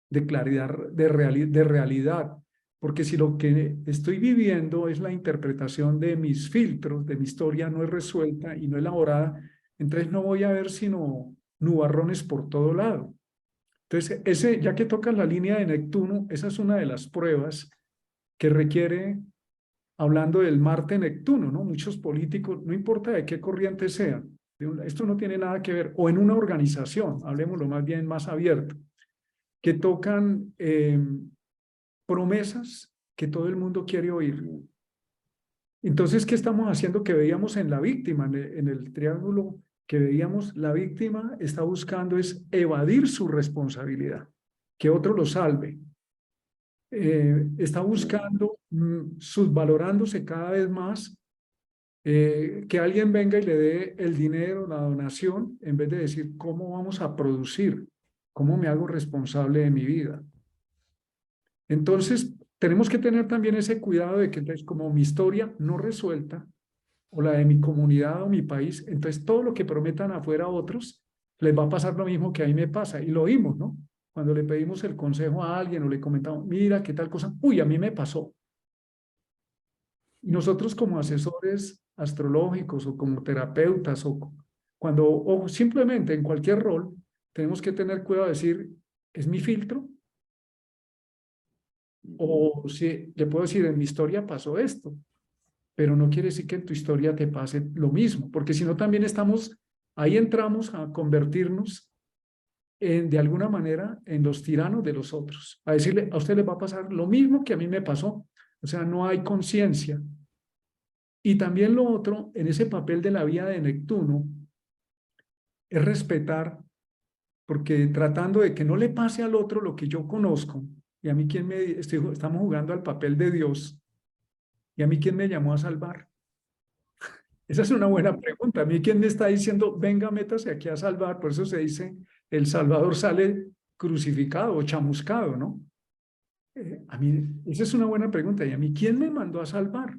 de realidad, porque si lo que estoy viviendo es la interpretación de mis filtros, de mi historia no es resuelta y no elaborada, entonces no voy a ver sino nubarrones por todo lado. Entonces, ya que tocas la línea de Neptuno, esa es una de las pruebas que requiere, hablando del Marte-Neptuno, ¿no? Muchos políticos, no importa de qué corriente sean, esto no tiene nada que ver, o en una organización, hablemoslo más bien más abierto, que tocan promesas que todo el mundo quiere oír. Entonces, ¿qué estamos haciendo? Que veíamos en la víctima, en el triángulo, que veíamos, la víctima está buscando es evadir su responsabilidad, que otro lo salve. Está buscando, subvalorándose cada vez más, que alguien venga y le dé el dinero, la donación, en vez de decir, ¿cómo vamos a producir? ¿Cómo me hago responsable de mi vida? Entonces, tenemos que tener también ese cuidado de que, entonces, como mi historia no resuelta, o la de mi comunidad o mi país, entonces todo lo que prometan afuera a otros, les va a pasar lo mismo que a mí me pasa. Y lo oímos, ¿no? Cuando le pedimos el consejo a alguien o le comentamos, mira, ¿qué tal cosa? Uy, a mí me pasó. Y nosotros como asesores astrológicos o como terapeutas o simplemente en cualquier rol, tenemos que tener cuidado de decir, ¿es mi filtro? O si le puedo decir, en mi historia pasó esto, pero no quiere decir que en tu historia te pase lo mismo, porque si no también ahí entramos a convertirnos de alguna manera en los tiranos de los otros, a decirle, a usted le va a pasar lo mismo que a mí me pasó, o sea, no hay conciencia. Y también lo otro, en ese papel de la vía de Neptuno, es respetar, porque tratando de que no le pase al otro lo que yo conozco, y a mí estamos jugando al papel de Dios, y a mí quién me llamó a salvar. Esa es una buena pregunta. A mí, ¿quién me está diciendo, venga, métase aquí a salvar? Por eso se dice, el Salvador sale crucificado o chamuscado, ¿no? A mí, esa es una buena pregunta. ¿Y a mí quién me mandó a salvar?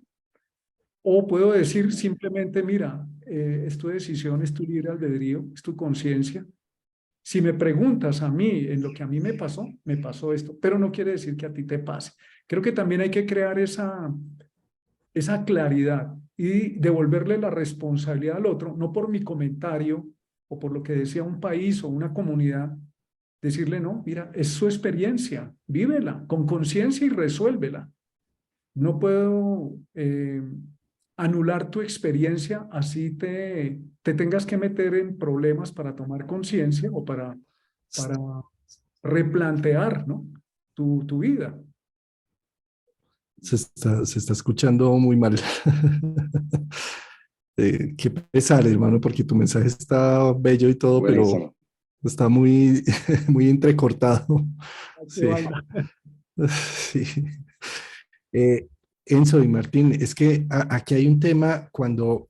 O puedo decir simplemente, mira, es tu decisión, es tu libre albedrío, es tu conciencia. Si me preguntas a mí, en lo que a mí me pasó esto, pero no quiere decir que a ti te pase. Creo que también hay que crear esa claridad y devolverle la responsabilidad al otro, no por mi comentario o por lo que decía un país o una comunidad, decirle, no, mira, es su experiencia, vívela con conciencia y resuélvela. No puedo anular tu experiencia, así te tengas que meter en problemas para tomar conciencia o para replantear, ¿no? tu vida. Se está escuchando muy mal. Qué pesar, hermano, porque tu mensaje está bello y todo, pero Buenísimo. está muy, muy entrecortado. Qué Sí, vaina. sí. Eh, Enzo y Martín, es que aquí hay un tema cuando,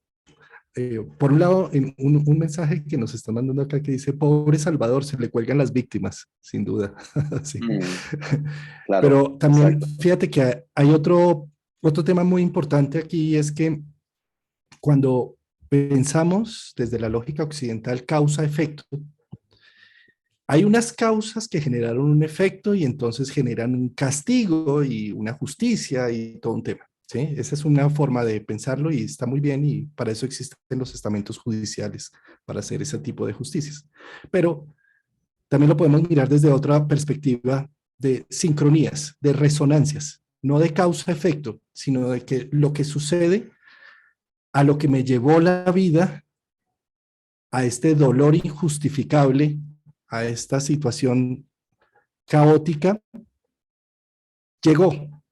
por un lado, en un mensaje que nos están mandando acá que dice, pobre Salvador, se le cuelgan las víctimas, sin duda. Sí. Mm, claro, Pero también, exacto. fíjate que hay otro tema muy importante aquí, y es que cuando pensamos desde la lógica occidental causa-efecto, hay unas causas que generaron un efecto y entonces generan un castigo y una justicia y todo un tema. ¿Sí? Esa es una forma de pensarlo y está muy bien, y para eso existen los estamentos judiciales, para hacer ese tipo de justicias. Pero también lo podemos mirar desde otra perspectiva de sincronías, de resonancias, no de causa-efecto, sino de que lo que sucede a lo que me llevó la vida, a este dolor injustificable, a esta situación caótica, llegó.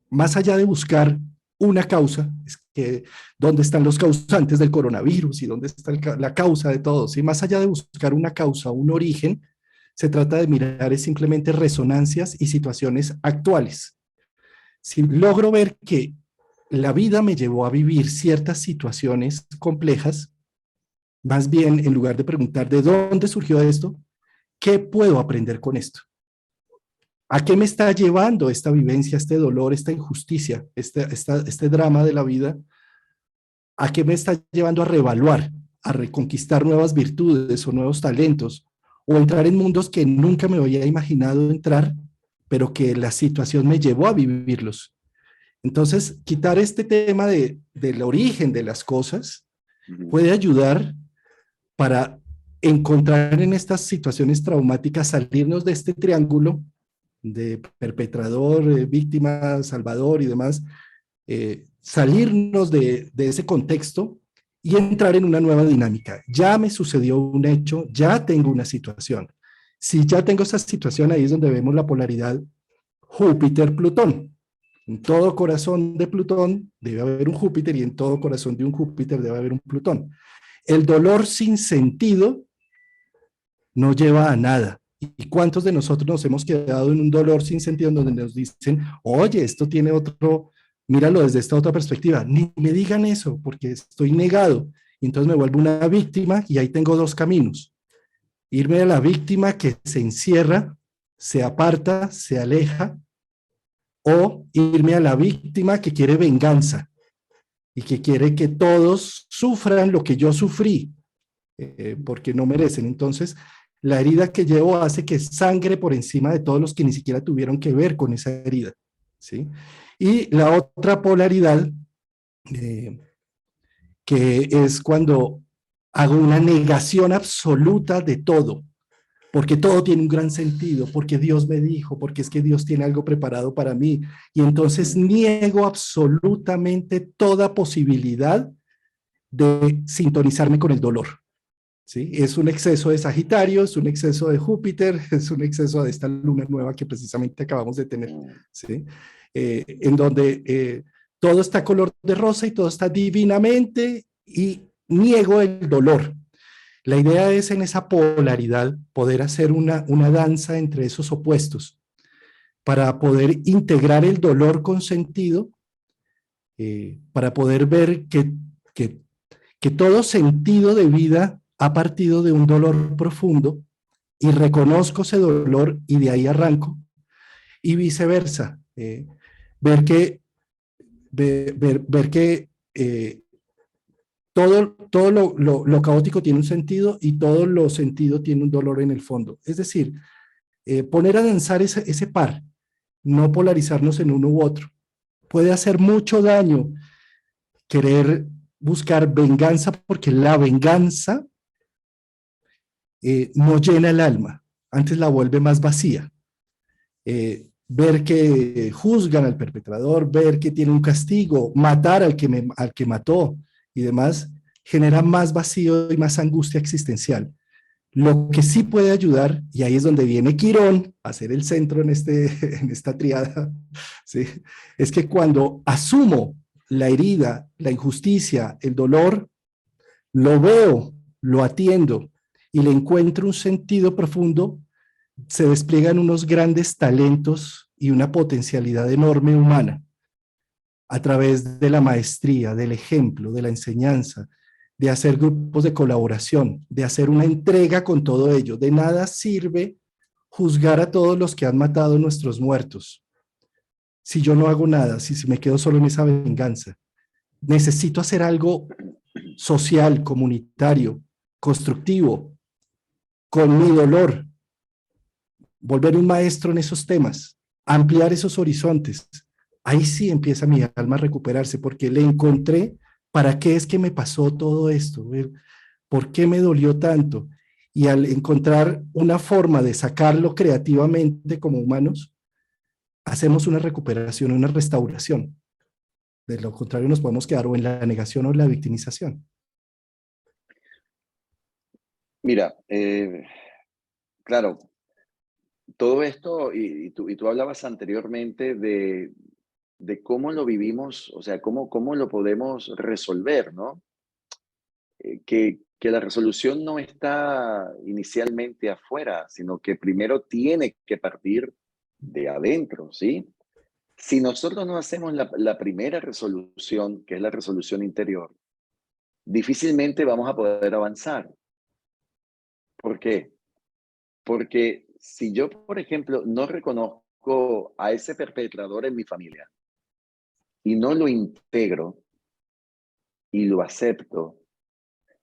Más allá de buscar una causa, es que dónde están los causantes del coronavirus y dónde está la causa de todo, ¿sí? Más allá de buscar una causa, un origen, se trata de mirar es simplemente resonancias y situaciones actuales. Si logro ver que la vida me llevó a vivir ciertas situaciones complejas, más bien, en lugar de preguntar de dónde surgió esto, ¿qué puedo aprender con esto? ¿A qué me está llevando esta vivencia, este dolor, esta injusticia, este drama de la vida? ¿A qué me está llevando a reevaluar, a reconquistar nuevas virtudes o nuevos talentos, o entrar en mundos que nunca me había imaginado entrar, pero que la situación me llevó a vivirlos? Entonces, quitar este tema del origen de las cosas Ujú. puede ayudar para encontrar en estas situaciones traumáticas, salirnos de este triángulo de perpetrador, víctima, salvador y demás, salirnos de ese contexto y entrar en una nueva dinámica. Ya me sucedió un hecho, ya tengo una situación. Si ya tengo esa situación, ahí es donde vemos la polaridad Júpiter-Plutón. En todo corazón de Plutón debe haber un Júpiter, y en todo corazón de un Júpiter debe haber un Plutón. El dolor sin sentido no lleva a nada. ¿Y cuántos de nosotros nos hemos quedado en un dolor sin sentido en donde nos dicen, oye, esto tiene otro, míralo desde esta otra perspectiva? Ni me digan eso porque estoy negado. Y entonces me vuelvo una víctima, y ahí tengo dos caminos. Irme a la víctima que se encierra, se aparta, se aleja, o irme a la víctima que quiere venganza y que quiere que todos sufran lo que yo sufrí, porque no merecen. Entonces, la herida que llevo hace que sangre por encima de todos los que ni siquiera tuvieron que ver con esa herida, ¿sí? Y la otra polaridad, eh, que es cuando hago una negación absoluta de todo, porque todo tiene un gran sentido, porque Dios me dijo, porque es que Dios tiene algo preparado para mí, y entonces niego absolutamente toda posibilidad de sintonizarme con el dolor. ¿Sí? Es un exceso de Sagitario, es un exceso de Júpiter, es un exceso de esta luna nueva que precisamente acabamos de tener, ¿sí? En donde todo está color de rosa y todo está divinamente, y niego el dolor. La idea es, en esa polaridad, poder hacer una danza entre esos opuestos para poder integrar el dolor con sentido, para poder ver que todo sentido de vida ha partido de un dolor profundo, y reconozco ese dolor y de ahí arranco, y viceversa. Ver que todo lo caótico tiene un sentido y todo lo sentido tiene un dolor en el fondo. Es decir, poner a danzar ese par, no polarizarnos en uno u otro. Puede hacer mucho daño querer buscar venganza, porque la venganza no llena el alma, antes la vuelve más vacía. Ver que juzgan al perpetrador, ver que tiene un castigo, matar al que mató y demás, genera más vacío y más angustia existencial. Lo que sí puede ayudar, y ahí es donde viene Quirón a ser el centro en esta triada, ¿sí? Es que cuando asumo la herida, la injusticia, el dolor, lo veo, lo atiendo y le encuentro un sentido profundo, se despliegan unos grandes talentos y una potencialidad enorme humana a través de la maestría, del ejemplo, de la enseñanza, de hacer grupos de colaboración, de hacer una entrega con todo ello. De nada sirve juzgar a todos los que han matado a nuestros muertos si yo no hago nada, si me quedo solo en esa venganza. Necesito hacer algo social, comunitario, constructivo, con mi dolor, volver un maestro en esos temas, ampliar esos horizontes. Ahí sí empieza mi alma a recuperarse, porque le encontré para qué es que me pasó todo esto, por qué me dolió tanto. Y al encontrar una forma de sacarlo creativamente como humanos, hacemos una recuperación, una restauración. De lo contrario, nos podemos quedar o en la negación o en la victimización. Mira, claro, todo esto, y tú hablabas anteriormente de cómo lo vivimos, o sea, cómo lo podemos resolver, ¿no? Que la resolución no está inicialmente afuera, sino que primero tiene que partir de adentro, ¿sí? Si nosotros no hacemos la primera resolución, que es la resolución interior, difícilmente vamos a poder avanzar. ¿Por qué? Porque si yo, por ejemplo, no reconozco a ese perpetrador en mi familia y no lo integro y lo acepto,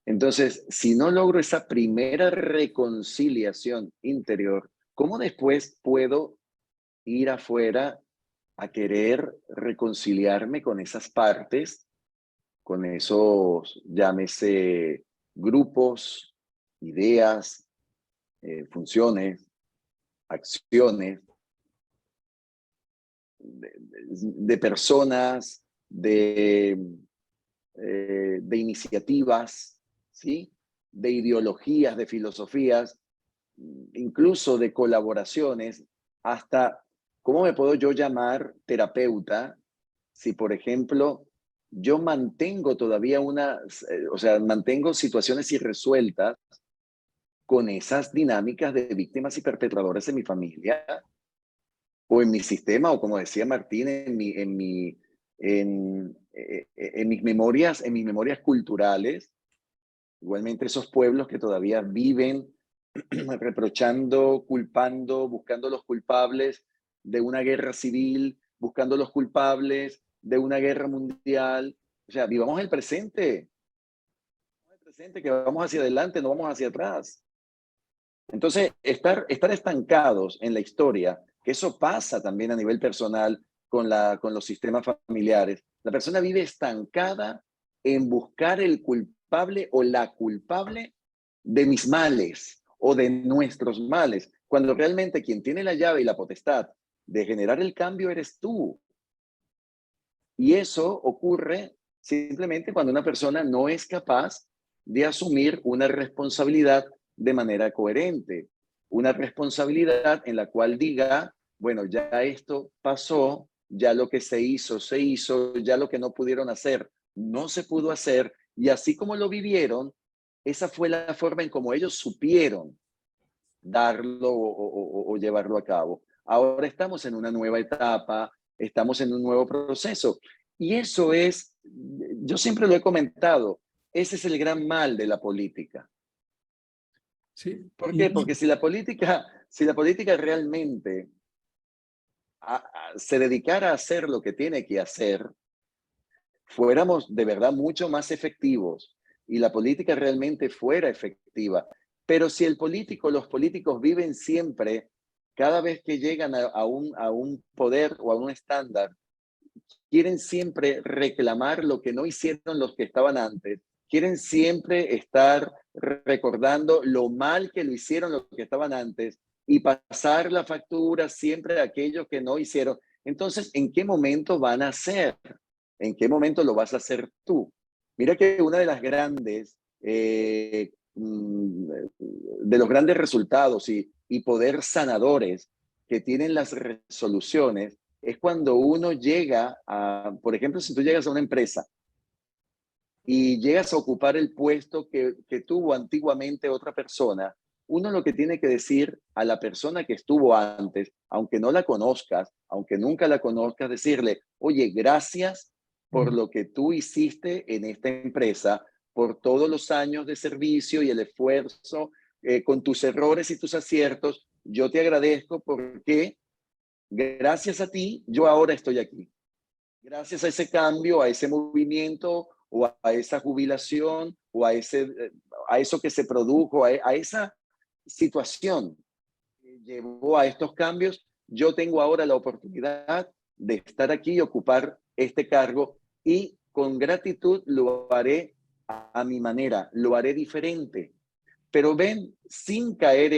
entonces, si no logro esa primera reconciliación interior, ¿cómo después puedo ir afuera a querer reconciliarme con esas partes, con esos, llámese, grupos, ideas, funciones, acciones, de personas, de iniciativas, ¿sí? De ideologías, de filosofías, incluso de colaboraciones, hasta cómo me puedo yo llamar terapeuta si, por ejemplo, yo mantengo todavía o sea, mantengo situaciones irresueltas con esas dinámicas de víctimas y perpetradores en mi familia o en mi sistema, o como decía Martín, en mis memorias culturales. Igualmente esos pueblos que todavía viven reprochando, culpando, buscando los culpables de una guerra civil, buscando los culpables de una guerra mundial. O sea, vivamos el presente, que vamos hacia adelante, no vamos hacia atrás. Entonces, estar estancados en la historia, que eso pasa también a nivel personal con los sistemas familiares. La persona vive estancada en buscar el culpable o la culpable de mis males o de nuestros males, cuando realmente quien tiene la llave y la potestad de generar el cambio eres tú. Y eso ocurre simplemente cuando una persona no es capaz de asumir una responsabilidad de manera coherente, una responsabilidad en la cual diga, bueno, ya esto pasó, ya lo que se hizo, ya lo que no pudieron hacer, no se pudo hacer, y así como lo vivieron, esa fue la forma en cómo ellos supieron darlo o llevarlo a cabo. Ahora estamos en una nueva etapa, estamos en un nuevo proceso. Y eso es, yo siempre lo he comentado, ese es el gran mal de la política. Sí, ¿Por qué? Porque si la política realmente se dedicara a hacer lo que tiene que hacer, fuéramos de verdad mucho más efectivos y la política realmente fuera efectiva. Pero si los políticos viven siempre, cada vez que llegan a un poder o a un estándar, quieren siempre reclamar lo que no hicieron los que estaban antes, quieren siempre estar recordando lo mal que lo hicieron los que estaban antes y pasar la factura siempre a aquellos que no hicieron. Entonces, ¿en qué momento van a hacer? ¿En qué momento lo vas a hacer tú? Mira que una de las grandes, de los grandes resultados y poder sanadores que tienen las resoluciones es cuando uno llega a, por ejemplo, si tú llegas a una empresa y llegas a ocupar el puesto que tuvo antiguamente otra persona, uno lo que tiene que decir a la persona que estuvo antes, aunque no la conozcas, aunque nunca la conozcas, decirle, oye, gracias por lo que tú hiciste en esta empresa, por todos los años de servicio y el esfuerzo, con tus errores y tus aciertos, yo te agradezco porque gracias a ti, yo ahora estoy aquí. Gracias a ese cambio, a ese movimiento o a esa jubilación o a eso que se produjo, a esa situación que llevó a estos cambios, yo tengo ahora la oportunidad de estar aquí y ocupar este cargo y con gratitud lo haré a mi manera, lo haré diferente. Pero ven, sin caer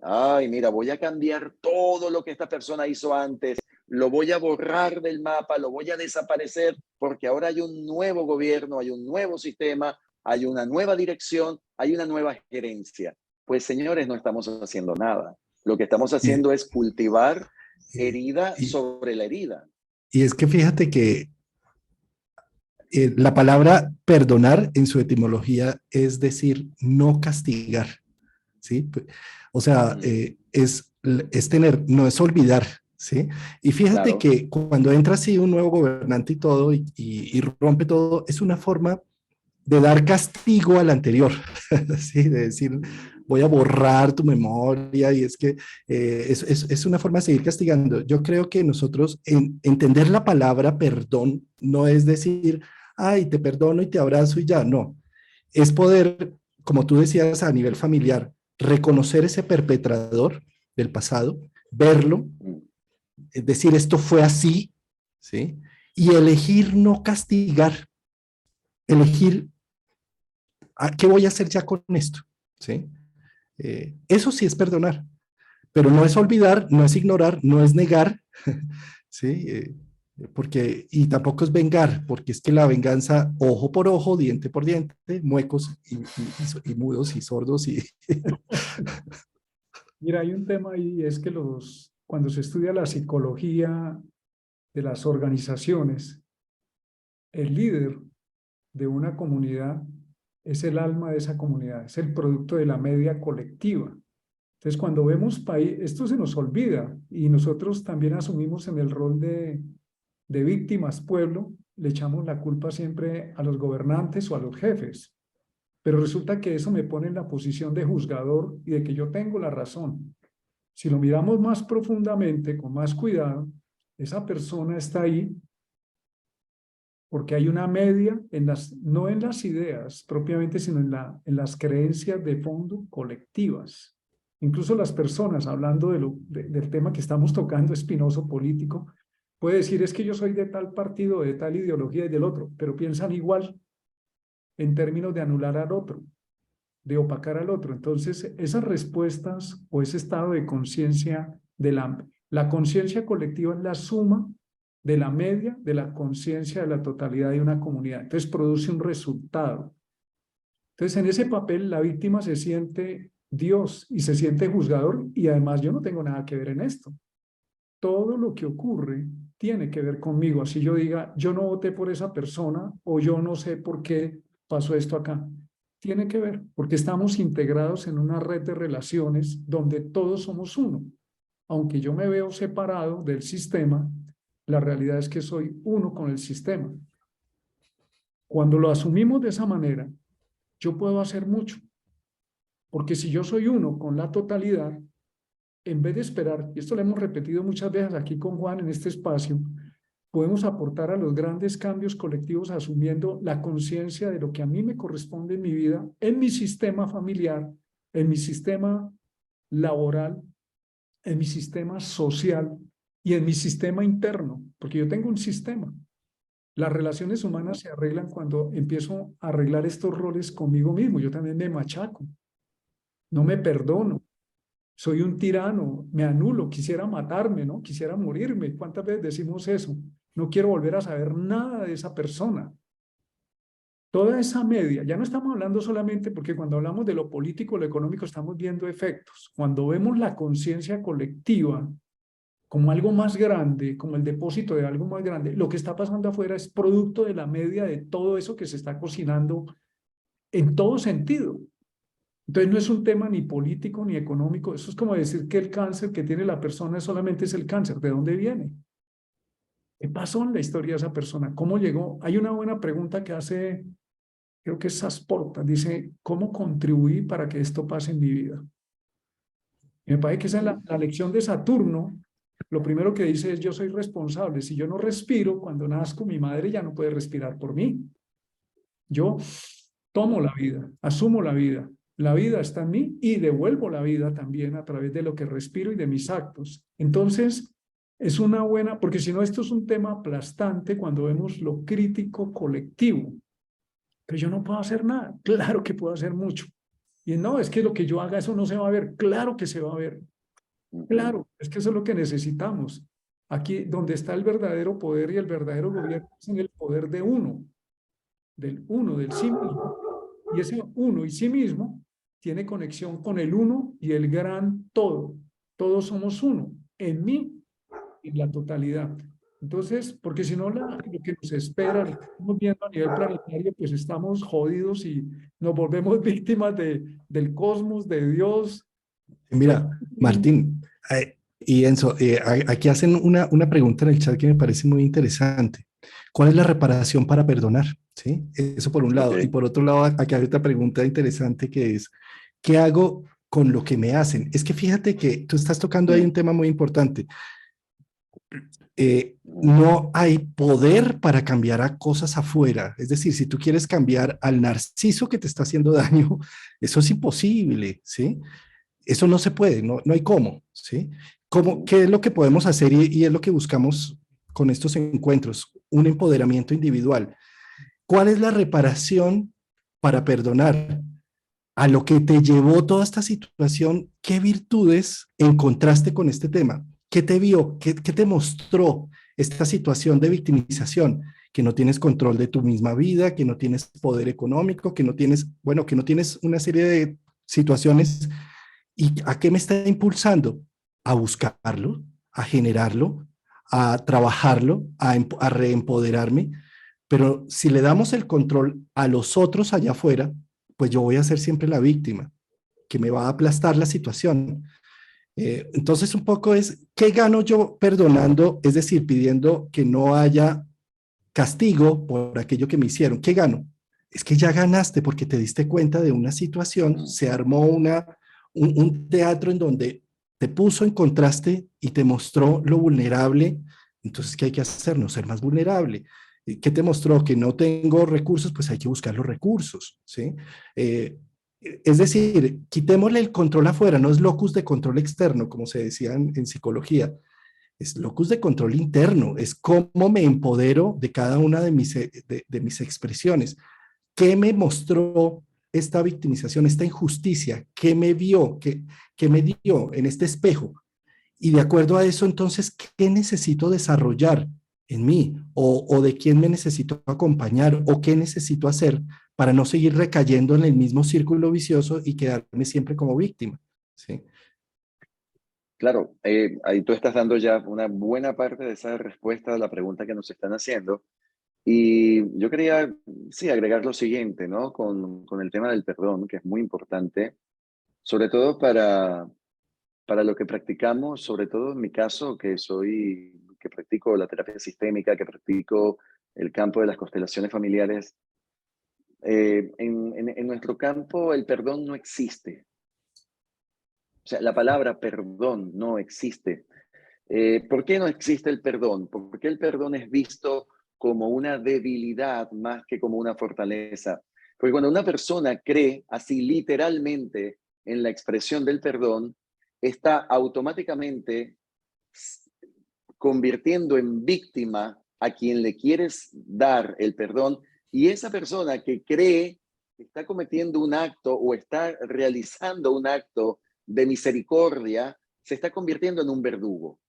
ay, mira, voy a cambiar todo lo que esta persona hizo antes, lo voy a borrar del mapa, lo voy a desaparecer, porque ahora hay un nuevo gobierno, hay un nuevo sistema, hay una nueva dirección, hay una nueva gerencia. Pues señores, no estamos haciendo nada. Lo que estamos haciendo es cultivar herida sobre la herida. Y es que fíjate que la palabra perdonar en su etimología es decir no castigar, ¿sí? O sea, es tener, no es olvidar, ¿sí? Y fíjate Claro. que cuando entra así un nuevo gobernante y todo, y rompe todo, es una forma de dar castigo al anterior, ¿sí? De decir, voy a borrar tu memoria y es que es una forma de seguir castigando. Yo creo que nosotros entender la palabra perdón no es decir, ay, te perdono y te abrazo y ya, no. Es poder, como tú decías a nivel familiar, reconocer ese perpetrador del pasado, verlo, es decir, esto fue así, ¿sí? Y elegir no castigar, elegir ¿qué voy a hacer ya con esto? ¿Sí? Eso sí es perdonar, pero no es olvidar, no es ignorar, no es negar, ¿sí? Porque, y tampoco es vengar, porque es que la venganza, ojo por ojo, diente por diente, muecos y mudos y sordos y... Mira, hay un tema ahí, es que cuando se estudia la psicología de las organizaciones, el líder de una comunidad es el alma de esa comunidad, es el producto de la media colectiva. Entonces, cuando vemos país, esto se nos olvida y nosotros también asumimos en el rol de víctimas, pueblo, le echamos la culpa siempre a los gobernantes o a los jefes. Pero resulta que eso me pone en la posición de juzgador y de que yo tengo la razón. Si lo miramos más profundamente, con más cuidado, esa persona está ahí porque hay una media, no en las ideas propiamente, sino en las creencias de fondo colectivas. Incluso las personas, hablando del tema que estamos tocando, espinoso político, puede decir, es que yo soy de tal partido, de tal ideología y del otro, pero piensan igual en términos de anular al otro, de opacar al otro. Entonces, esas respuestas o ese estado de conciencia de la conciencia colectiva es la suma de la media de la conciencia de la totalidad de una comunidad. Entonces, produce un resultado. Entonces, en ese papel, la víctima se siente Dios y se siente juzgador y además yo no tengo nada que ver en esto. Todo lo que ocurre tiene que ver conmigo. Así yo diga, yo no voté por esa persona o yo no sé por qué pasó esto acá. Tiene que ver, porque estamos integrados en una red de relaciones donde todos somos uno. Aunque yo me veo separado del sistema, la realidad es que soy uno con el sistema. Cuando lo asumimos de esa manera, yo puedo hacer mucho. Porque si yo soy uno con la totalidad, en vez de esperar, y esto lo hemos repetido muchas veces aquí con Juan en este espacio, podemos aportar a los grandes cambios colectivos asumiendo la conciencia de lo que a mí me corresponde en mi vida, en mi sistema familiar, en mi sistema laboral, en mi sistema social y en mi sistema interno, porque yo tengo un sistema. Las relaciones humanas se arreglan cuando empiezo a arreglar estos roles conmigo mismo. Yo también me machaco, no me perdono, soy un tirano, me anulo, quisiera matarme, ¿no? Quisiera morirme. ¿Cuántas veces decimos eso? No quiero volver a saber nada de esa persona. Toda esa media, ya no estamos hablando solamente porque cuando hablamos de lo político, lo económico, estamos viendo efectos. Cuando vemos la conciencia colectiva como algo más grande, como el depósito de algo más grande, lo que está pasando afuera es producto de la media de todo eso que se está cocinando en todo sentido. Entonces no es un tema ni político ni económico, eso es como decir que el cáncer que tiene la persona solamente es el cáncer, ¿de dónde viene? ¿Qué pasó en la historia de esa persona? ¿Cómo llegó? Hay una buena pregunta que hace, creo que es Sasporta, dice, ¿cómo contribuí para que esto pase en mi vida? Y me parece que esa es la lección de Saturno. Lo primero que dice es, yo soy responsable. Si yo no respiro, cuando nazco, mi madre ya no puede respirar por mí. Yo tomo la vida, asumo la vida. La vida está en mí y devuelvo la vida también a través de lo que respiro y de mis actos. Entonces, es una buena, porque si no, esto es un tema aplastante cuando vemos lo crítico colectivo. Pero yo no puedo hacer nada. Claro que puedo hacer mucho. Y no, es que lo que yo haga, eso no se va a ver. Claro que se va a ver. Claro, es que eso es lo que necesitamos. Aquí, donde está el verdadero poder y el verdadero gobierno, es en el poder de uno, del sí mismo. Y ese uno y sí mismo tiene conexión con el uno y el gran todo. Todos somos uno, en mí y en la totalidad. Entonces, porque si no, lo que nos espera, lo que estamos viendo a nivel planetario, pues estamos jodidos y nos volvemos víctimas del cosmos, de Dios, de Mira, Martín y Enzo, aquí hacen una pregunta en el chat que me parece muy interesante. ¿Cuál es la reparación para perdonar? ¿Sí? Eso por un lado. Y Ok. por otro lado, aquí hay otra pregunta interesante que es, ¿qué hago con lo que me hacen? Es que fíjate que tú estás tocando ahí un tema muy importante. No hay poder para cambiar a cosas afuera. Es decir, si tú quieres cambiar al narciso que te está haciendo daño, eso es imposible, ¿sí? Eso no se puede, no hay cómo, ¿sí? ¿Qué es lo que podemos hacer y es lo que buscamos con estos encuentros? Un empoderamiento individual. ¿Cuál es la reparación para perdonar? A lo que te llevó toda esta situación, ¿qué virtudes encontraste con este tema? ¿Qué te vio? ¿Qué te mostró esta situación de victimización? Que no tienes control de tu misma vida, que no tienes poder económico, que no tienes, bueno, que no tienes una serie de situaciones. ¿Y a qué me está impulsando? A buscarlo, a generarlo, a trabajarlo, a reempoderarme. Pero si le damos el control a los otros allá afuera, pues yo voy a ser siempre la víctima, que me va a aplastar la situación. Entonces un poco es, ¿qué gano yo perdonando? Es decir, pidiendo que no haya castigo por aquello que me hicieron. ¿Qué gano? Es que ya ganaste porque te diste cuenta de una situación, se armó un teatro en donde te puso en contraste y te mostró lo vulnerable. Entonces, ¿qué hay que hacer? No ser más vulnerable. ¿Qué te mostró? Que no tengo recursos, pues hay que buscar los recursos, ¿sí? Es decir, quitémosle el control afuera, no es locus de control externo, como se decía en psicología, es locus de control interno, es cómo me empodero de cada una de mis expresiones. ¿Qué me mostró esta victimización, esta injusticia? ¿Qué me vio? ¿Qué me dio en este espejo? Y de acuerdo a eso, entonces, ¿qué necesito desarrollar en mí? O de quién me necesito acompañar? ¿O qué necesito hacer para no seguir recayendo en el mismo círculo vicioso y quedarme siempre como víctima? ¿Sí? Claro, ahí tú estás dando ya una buena parte de esa respuesta a la pregunta que nos están haciendo. Y yo quería, sí, agregar lo siguiente, ¿no? Con el tema del perdón, que es muy importante, sobre todo para lo que practicamos, sobre todo en mi caso, que practico la terapia sistémica, que practico el campo de las constelaciones familiares. En nuestro campo el perdón no existe. O sea, la palabra perdón no existe. ¿Por qué no existe el perdón? Porque el perdón es visto como una debilidad más que como una fortaleza. Porque cuando una persona cree así literalmente en la expresión del perdón, está automáticamente convirtiendo en víctima a quien le quieres dar el perdón, y esa persona que cree que está cometiendo un acto o está realizando un acto de misericordia, se está convirtiendo en un verdugo.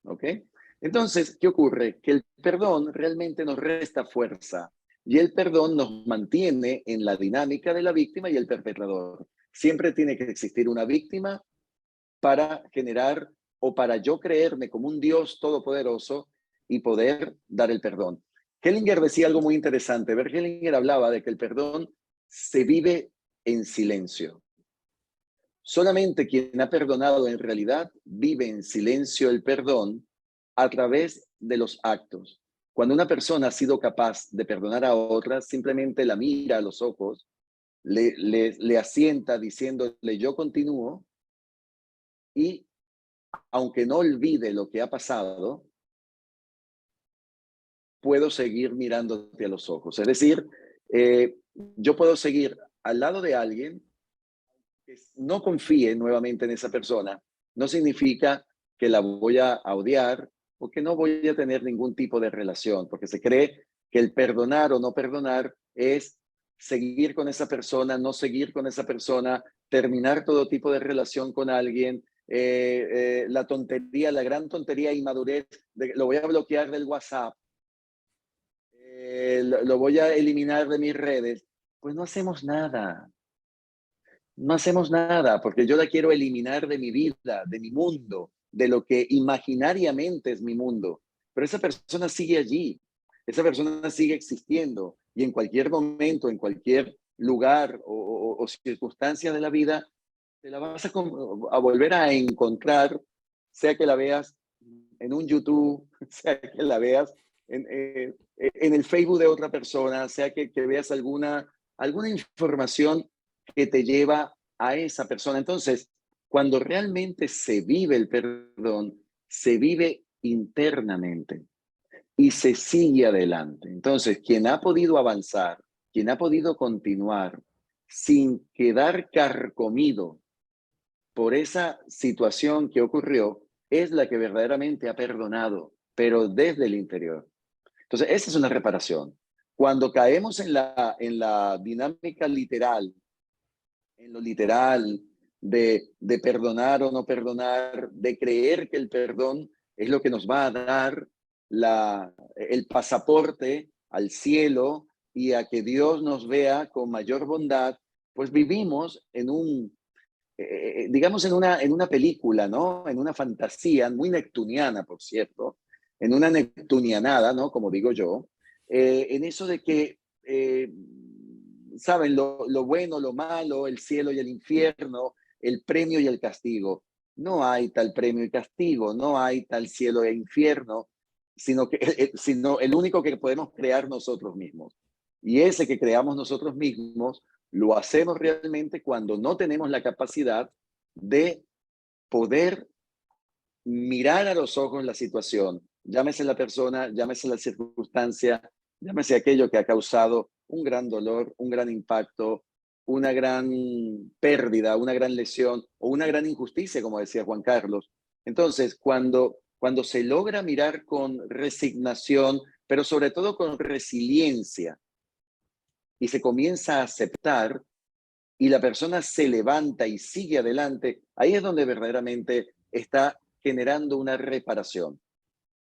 ¿Ok? Entonces, ¿qué ocurre? Que el perdón realmente nos resta fuerza y el perdón nos mantiene en la dinámica de la víctima y el perpetrador. Siempre tiene que existir una víctima para generar o para yo creerme como un Dios todopoderoso y poder dar el perdón. Hellinger decía algo muy interesante. Bert Hellinger hablaba de que el perdón se vive en silencio. Solamente quien ha perdonado en realidad vive en silencio el perdón a través de los actos. Cuando una persona ha sido capaz de perdonar a otra, simplemente la mira a los ojos, le asienta diciéndole yo continúo, y aunque no olvide lo que ha pasado, puedo seguir mirándote a los ojos. Es decir, yo puedo seguir al lado de alguien que no confíe nuevamente en esa persona. No significa que la voy a odiar o que no voy a tener ningún tipo de relación, porque se cree que el perdonar o no perdonar es seguir con esa persona, no seguir con esa persona, terminar todo tipo de relación con alguien, la tontería, la gran tontería e inmadurez, lo voy a bloquear del WhatsApp, lo voy a eliminar de mis redes. Pues no hacemos nada. No hacemos nada porque yo la quiero eliminar de mi vida, de mi mundo, de lo que imaginariamente es mi mundo. Pero esa persona sigue allí, esa persona sigue existiendo y en cualquier momento, en cualquier lugar o circunstancia de la vida, te la vas a volver a encontrar, sea que la veas en un YouTube, sea que la veas en el Facebook de otra persona, sea que veas alguna información que te lleva a esa persona. Entonces, cuando realmente se vive el perdón, se vive internamente y se sigue adelante. Entonces, quien ha podido avanzar, quien ha podido continuar sin quedar carcomido por esa situación que ocurrió, es la que verdaderamente ha perdonado, pero desde el interior. Entonces, esa es una reparación. Cuando caemos en la dinámica literal, en lo literal, de perdonar o no perdonar, de creer que el perdón es lo que nos va a dar el pasaporte al cielo y a que Dios nos vea con mayor bondad, pues vivimos digamos, en una película, ¿no? En una fantasía muy neptuniana, por cierto, en una neptunianada, ¿no? Como digo yo, en eso de que, ¿saben? Lo bueno, lo malo, el cielo y el infierno, el premio y el castigo. No hay tal premio y castigo, no hay tal cielo e infierno, sino el único que podemos crear nosotros mismos. Y ese que creamos nosotros mismos lo hacemos realmente cuando no tenemos la capacidad de poder mirar a los ojos la situación, llámese la persona, llámese la circunstancia, llámese aquello que ha causado un gran dolor, un gran impacto, una gran pérdida, una gran lesión o una gran injusticia, como decía Juan Carlos. Entonces, cuando se logra mirar con resignación, pero sobre todo con resiliencia, y se comienza a aceptar y la persona se levanta y sigue adelante, ahí es donde verdaderamente está generando una reparación.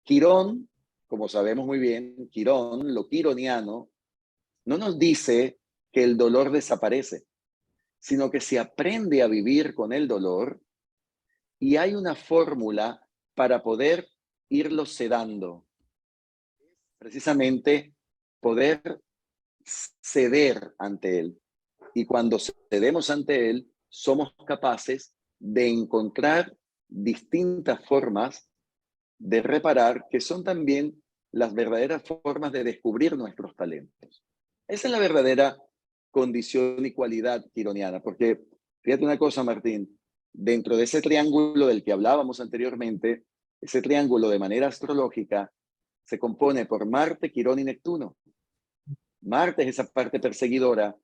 Quirón, como sabemos muy bien, Quirón, lo quironiano, no nos dice que el dolor desaparece, sino que se aprende a vivir con el dolor y hay una fórmula para poder irlo sedando. Precisamente poder ceder ante él. Y cuando cedemos ante él, somos capaces de encontrar distintas formas de reparar, que son también las verdaderas formas de descubrir nuestros talentos. Esa es la verdadera condición y cualidad quironiana, porque fíjate una cosa, Martín, dentro de ese triángulo del que hablábamos anteriormente, ese triángulo de manera astrológica se compone por Marte, Quirón y Neptuno. Marte es esa parte perseguidora,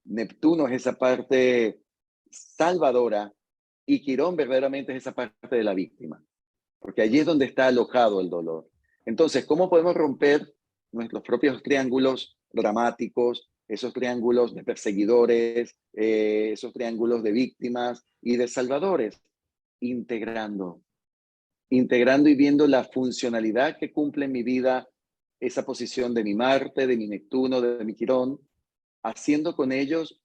Neptuno es esa parte salvadora y Quirón verdaderamente es esa parte de la víctima, porque allí es donde está alojado el dolor. Entonces, ¿cómo podemos romper nuestros propios triángulos dramáticos, esos triángulos de perseguidores, esos triángulos de víctimas y de salvadores? Integrando y viendo la funcionalidad que cumple en mi vida esa posición de mi Marte, de mi Neptuno, de mi Quirón, haciendo con ellos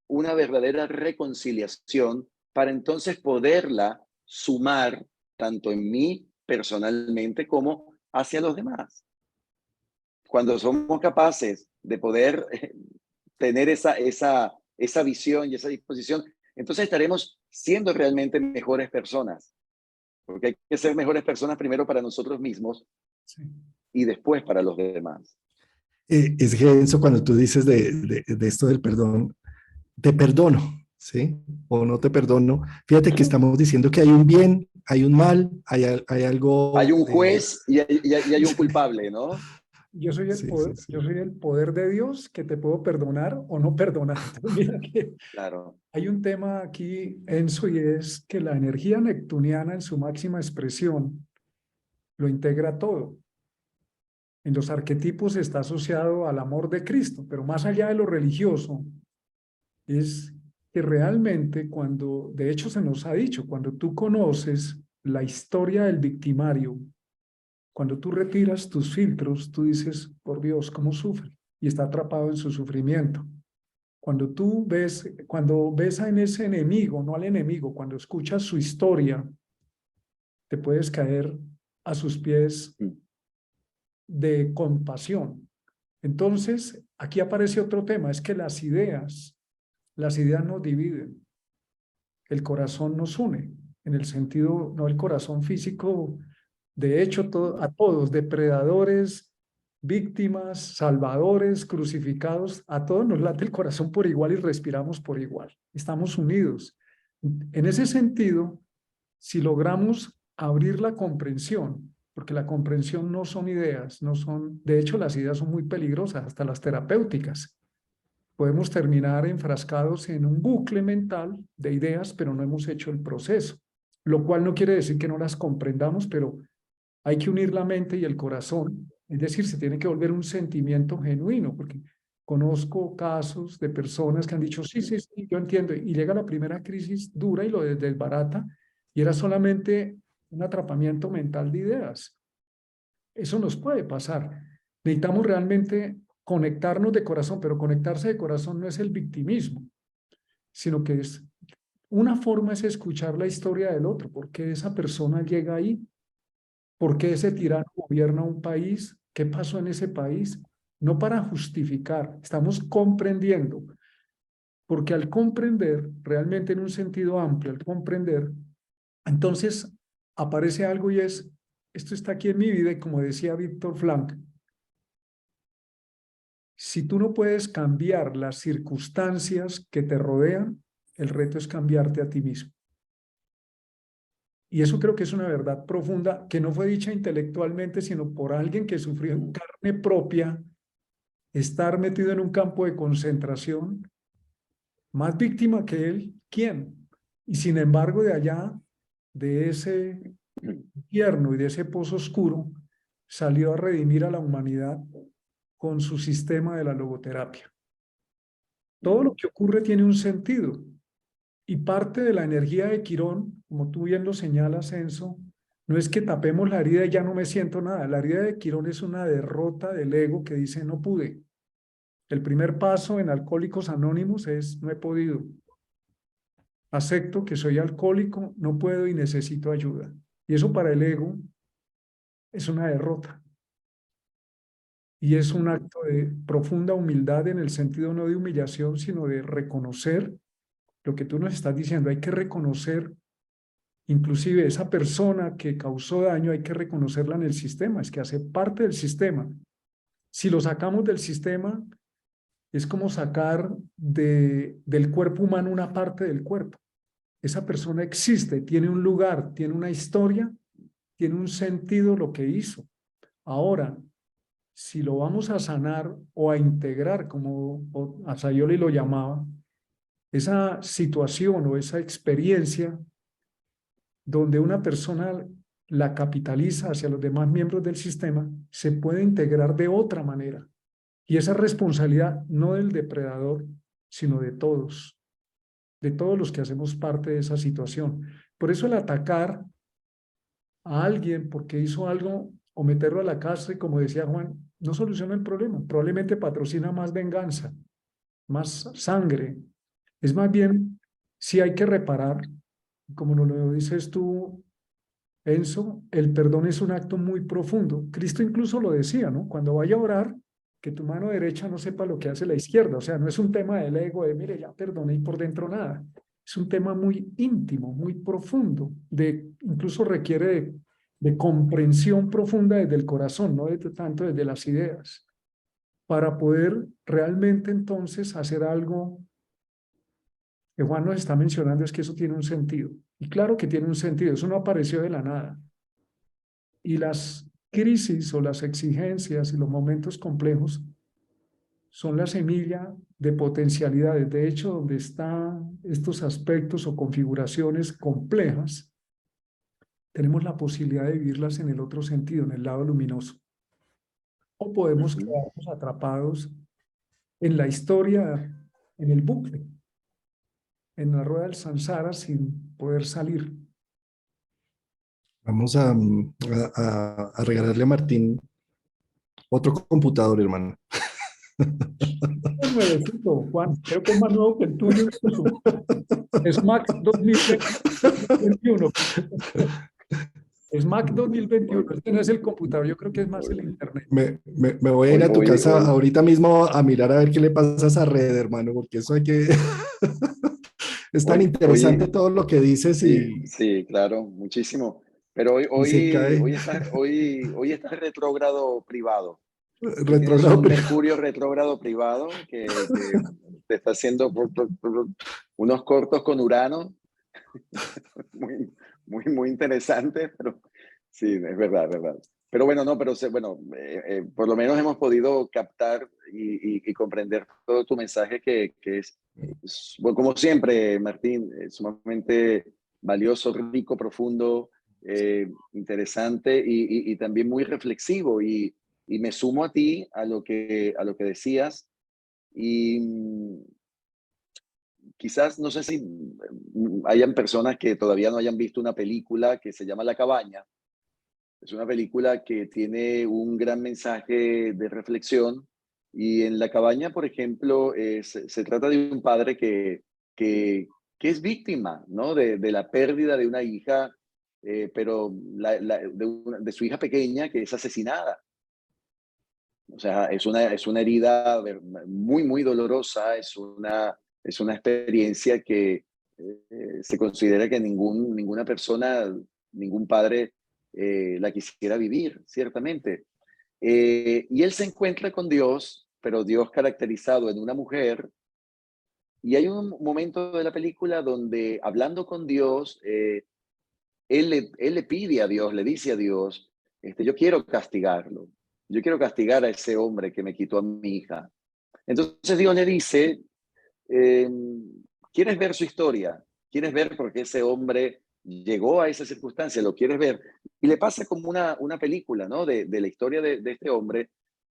una verdadera reconciliación para entonces poderla sumar tanto en mí personalmente como hacia los demás. Cuando somos capaces de poder tener esa visión y esa disposición, entonces estaremos siendo realmente mejores personas. Porque hay que ser mejores personas primero para nosotros mismos Sí. y después para los demás. Es que Enzo, cuando tú dices de esto del perdón, te perdono, ¿sí? O no te perdono. Fíjate que estamos diciendo que hay un bien, hay un mal, hay Hay algo un de... juez y hay un culpable, ¿no? Sí, sí, sí. Yo soy el poder de Dios que te puedo perdonar o no perdonar. Entonces, mira que Claro. hay un tema aquí, Enzo, y es que la energía neptuniana en su máxima expresión lo integra todo. En los arquetipos está asociado al amor de Cristo, pero más allá de lo religioso, es que realmente cuando, de hecho se nos ha dicho, cuando tú conoces la historia del victimario, cuando tú retiras tus filtros, tú dices, por Dios, ¿cómo sufre? Y está atrapado en su sufrimiento. Cuando ves en ese enemigo, no al enemigo, cuando escuchas su historia, te puedes caer a sus pies de compasión. Entonces, aquí aparece otro tema, es que las ideas nos dividen, el corazón nos une, en el sentido, no el corazón físico, de hecho, a todos, depredadores, víctimas, salvadores, crucificados, a todos nos late el corazón por igual y respiramos por igual. Estamos unidos. En ese sentido, si logramos abrir la comprensión, porque la comprensión no son ideas, no son, de hecho, las ideas son muy peligrosas, hasta las terapéuticas. Podemos terminar enfrascados en un bucle mental de ideas, pero no hemos hecho el proceso, lo cual no quiere decir que no las comprendamos, pero hay que unir la mente y el corazón, es decir, se tiene que volver un sentimiento genuino, porque conozco casos de personas que han dicho, sí, sí, sí, yo entiendo, y llega la primera crisis dura y lo desbarata, y era solamente un atrapamiento mental de ideas. Eso nos puede pasar. Necesitamos realmente conectarnos de corazón, pero conectarse de corazón no es el victimismo, sino que es una forma es escuchar la historia del otro, por qué esa persona llega ahí, por qué ese tirano gobierna un país, qué pasó en ese país, no para justificar, estamos comprendiendo, porque al comprender, realmente en un sentido amplio, al comprender, entonces aparece algo y es, esto está aquí en mi vida y como decía Víctor Frank, si tú no puedes cambiar las circunstancias que te rodean, el reto es cambiarte a ti mismo. Y eso creo que es una verdad profunda que no fue dicha intelectualmente, sino por alguien que sufrió en carne propia estar metido en un campo de concentración, más víctima que él, ¿quién? Y sin embargo, de allá, de ese infierno y de ese pozo oscuro, salió a redimir a la humanidad con su sistema de la logoterapia. Todo lo que ocurre tiene un sentido. Y parte de la energía de Quirón, como tú bien lo señalas, Enzo, no es que tapemos la herida y ya no me siento nada. La herida de Quirón es una derrota del ego que dice no pude. El primer paso en Alcohólicos Anónimos es no he podido. Acepto que soy alcohólico, no puedo y necesito ayuda. Y eso para el ego es una derrota. Y es un acto de profunda humildad en el sentido no de humillación, sino de reconocer lo que tú nos estás diciendo. Hay que reconocer, inclusive esa persona que causó daño, hay que reconocerla en el sistema, es que hace parte del sistema. Si lo sacamos del sistema, es como sacar del cuerpo humano una parte del cuerpo. esa persona existe, tiene un lugar, tiene una historia, tiene un sentido lo que hizo. Ahora, si lo vamos a sanar o a integrar, como Asayoli lo llamaba, esa situación o esa experiencia donde una persona la capitaliza hacia los demás miembros del sistema, se puede integrar de otra manera. Y esa responsabilidad no del depredador, sino de todos los que hacemos parte de esa situación. Por eso el atacar a alguien porque hizo algo o meterlo a la cárcel, como decía Juan, no soluciona el problema. Probablemente patrocina más venganza, más sangre. Es más bien, si hay que reparar, como nos lo dices tú, Enzo, el perdón es un acto muy profundo. Cristo incluso lo decía, ¿no? Cuando vaya a orar, que tu mano derecha no sepa lo que hace la izquierda. O sea, no es un tema del ego de, mire, ya perdoné y por dentro nada. Es un tema muy íntimo, muy profundo, incluso requiere de comprensión profunda desde el corazón, no tanto desde las ideas, para poder realmente entonces hacer algo que Juan nos está mencionando, es que eso tiene un sentido. Y claro que tiene un sentido, eso no apareció de la nada. Y las crisis o las exigencias y los momentos complejos son la semilla de potencialidades. De hecho, donde están estos aspectos o configuraciones complejas, tenemos la posibilidad de vivirlas en el otro sentido, en el lado luminoso. O podemos quedarnos atrapados en la historia, en el bucle, en la rueda del samsara sin poder salir. Vamos a regalarle a Martín otro computador, hermano. Es nuevecito, Juan, creo que es más nuevo que el tuyo. Es Mac 2021. Es Mac 2021. Este no es el computador, yo creo que es más el internet. Me voy a ir a tu casa ahorita mismo a mirar a ver qué le pasa a esa red, hermano, porque eso hay que... Es tan interesante todo lo que dices sí, sí, claro, muchísimo. Pero y se cae. hoy estás retrógrado privado. Hoy tienes Retrógrado. un Mercurio retrógrado privado que te está haciendo unos cortos con Urano. Muy interesante, pero sí, es verdad, es verdad. Pero bueno, no, pero bueno, por lo menos hemos podido captar y comprender todo tu mensaje que bueno, como siempre, Martín, sumamente valioso, rico, profundo, interesante y también muy reflexivo. Y me sumo a ti, a lo que decías. Y quizás, no sé si hayan personas que todavía no hayan visto una película que se llama La Cabaña. Es una película que tiene un gran mensaje de reflexión. Y en La Cabaña, por ejemplo, se trata de un padre que es víctima, ¿no? de la pérdida de una hija, pero de su hija pequeña que es asesinada. O sea, es una herida muy dolorosa, es una experiencia que se considera que ninguna persona, ningún padre la quisiera vivir, ciertamente. Y él se encuentra con Dios, pero Dios caracterizado en una mujer. Y hay un momento de la película donde, hablando con Dios, él le pide a Dios, le dice a Dios, yo quiero castigarlo. Yo quiero castigar a ese hombre que me quitó a mi hija. Entonces Dios le dice, eh, ¿quieres ver su historia? ¿Quieres ver por qué ese hombre llegó a esa circunstancia? ¿Lo quieres ver? Y le pasa como una película, ¿no? De la historia de este hombre.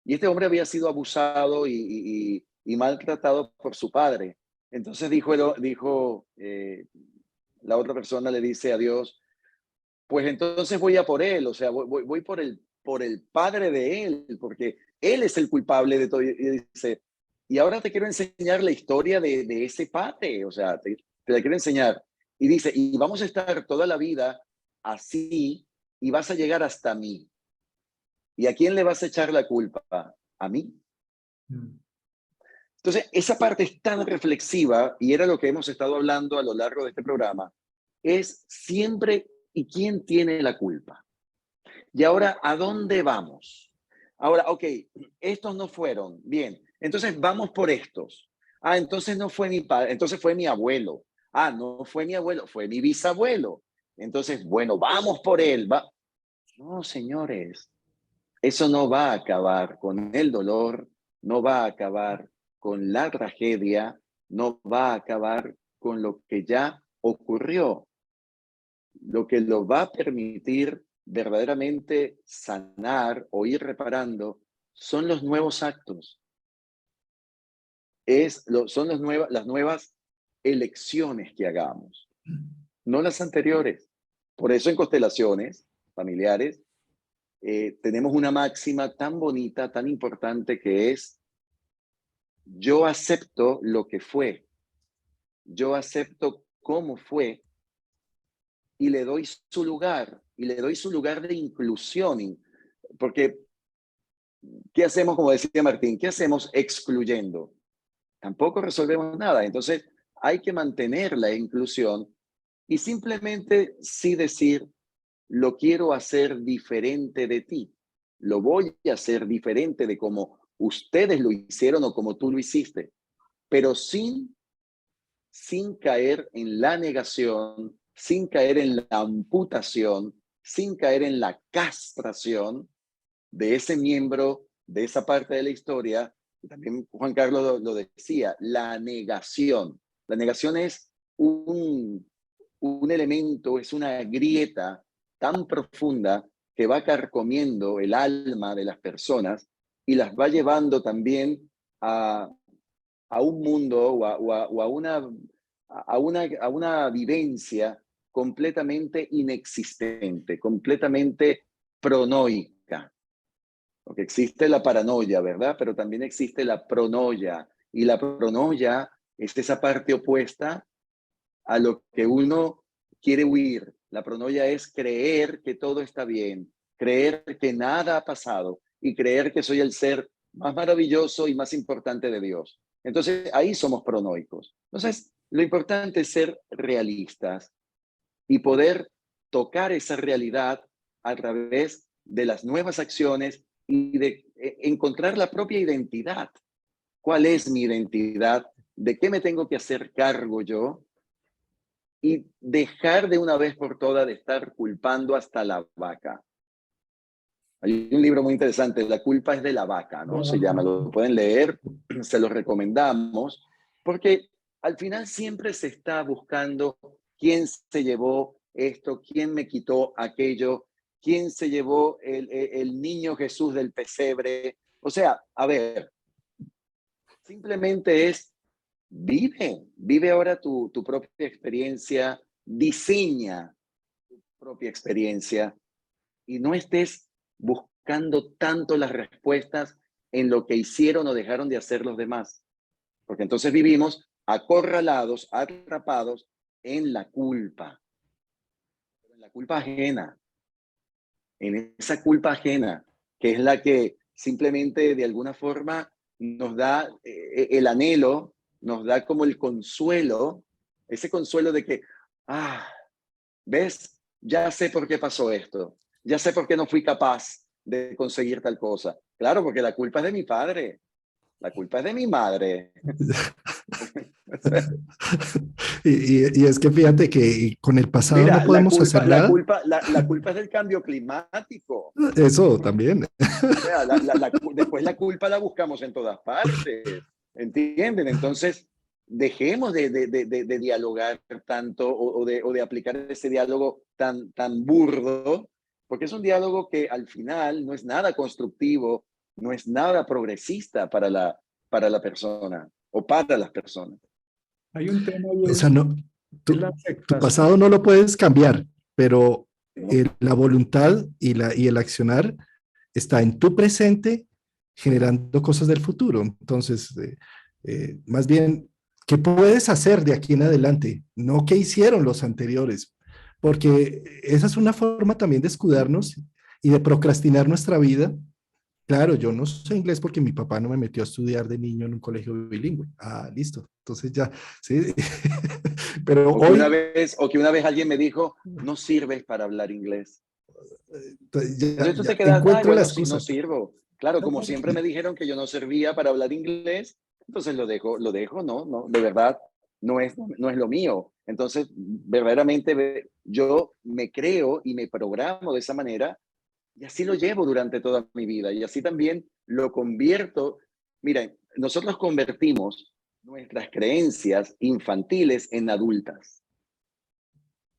Y este hombre había sido abusado y maltratado por su padre. Entonces la otra persona le dice a Dios, pues entonces voy a por él, o sea, voy por el padre de él, porque él es el culpable de todo. Y dice, y ahora te quiero enseñar la historia de ese padre, o sea, te la quiero enseñar. Y dice, y vamos a estar toda la vida así y vas a llegar hasta mí. ¿Y a quién le vas a echar la culpa? ¿A mí? Entonces, esa parte es tan reflexiva y era lo que hemos estado hablando a lo largo de este programa. Es siempre, ¿y quién tiene la culpa? Y ahora, ¿a dónde vamos? Ahora, ok, estos no fueron. Bien, entonces vamos por estos. Ah, entonces no fue mi padre, entonces fue mi abuelo. Ah, no fue mi abuelo, fue mi bisabuelo. Entonces, bueno, vamos por él. No, señores, eso no va a acabar con el dolor, no va a acabar con la tragedia, no va a acabar con lo que ya ocurrió. Lo que lo va a permitir verdaderamente sanar o ir reparando son los nuevos actos, son las nuevas elecciones que hagamos, no las anteriores. Por eso en constelaciones familiares tenemos una máxima tan bonita, tan importante que es: yo acepto lo que fue, yo acepto cómo fue y le doy su lugar, y le doy su lugar de inclusión, porque ¿qué hacemos, como decía Martín? ¿Qué hacemos excluyendo? Tampoco resolvemos nada. Entonces, hay que mantener la inclusión y simplemente sí decir: lo quiero hacer diferente de ti. Lo voy a hacer diferente de como ustedes lo hicieron o como tú lo hiciste, pero sin caer en la negación, sin caer en la amputación, sin caer en la castración de ese miembro, de esa parte de la historia. También Juan Carlos lo decía, la negación. La negación es un elemento, es una grieta tan profunda que va carcomiendo el alma de las personas y las va llevando también a un mundo o a una vivencia completamente inexistente, completamente pronoica. Porque existe la paranoia, ¿verdad? Pero también existe la pronoia. Y la pronoia es esa parte opuesta a lo que uno quiere huir. La pronoia es creer que todo está bien, creer que nada ha pasado y creer que soy el ser más maravilloso y más importante de Dios. Entonces, ahí somos pronoicos. Entonces, lo importante es ser realistas y poder tocar esa realidad a través de las nuevas acciones y de encontrar la propia identidad. ¿Cuál es mi identidad? ¿De qué me tengo que hacer cargo yo? Y dejar de una vez por todas de estar culpando hasta la vaca. Hay un libro muy interesante, La culpa es de la vaca, ¿no? Se llama, lo pueden leer, se lo recomendamos, porque al final siempre se está buscando quién se llevó esto, quién me quitó aquello, quién se llevó el niño Jesús del pesebre. O sea, a ver, simplemente es vive ahora tu propia experiencia, diseña tu propia experiencia y no estés buscando tanto las respuestas en lo que hicieron o dejaron de hacer los demás. Porque entonces vivimos acorralados, atrapados en la culpa ajena, en esa culpa ajena, que es la que simplemente de alguna forma nos da el anhelo, nos da como el consuelo, ese consuelo de que, ¿ves? Ya sé por qué pasó esto, ya sé por qué no fui capaz de conseguir tal cosa. Claro, porque la culpa es de mi padre, la culpa es de mi madre. Y es que fíjate que con el pasado no Mira, podemos hacer la nada. culpa es del cambio climático. Eso también. O sea, después la culpa la buscamos en todas partes, ¿entienden? Entonces, dejemos de dialogar tanto o de aplicar ese diálogo tan burdo, porque es un diálogo que al final no es nada constructivo, no es nada progresista para la persona o para las personas. Hay un tema y O sea, no, es la tu aceptación, pasado no lo puedes cambiar, pero ¿No? la voluntad y el accionar está en tu presente generando cosas del futuro. Entonces, más bien, ¿qué puedes hacer de aquí en adelante? No qué hicieron los anteriores, porque esa es una forma también de escudarnos y de procrastinar nuestra vida. Claro, yo no sé inglés porque mi papá no me metió a estudiar de niño en un colegio bilingüe. Ah, listo. Entonces ya, sí. Pero O que hoy una vez alguien me dijo, no sirves para hablar inglés. ya, Entonces tú te ya quedas, ay, encuentro la bueno, sí, no excusa. sirvo. Claro, como siempre me dijeron que yo no servía para hablar inglés, entonces lo dejo, no, de verdad, no es lo mío. Entonces, verdaderamente yo me creo y me programo de esa manera y así lo llevo durante toda mi vida y así también lo convierto. Miren, nosotros convertimos nuestras creencias infantiles en adultas.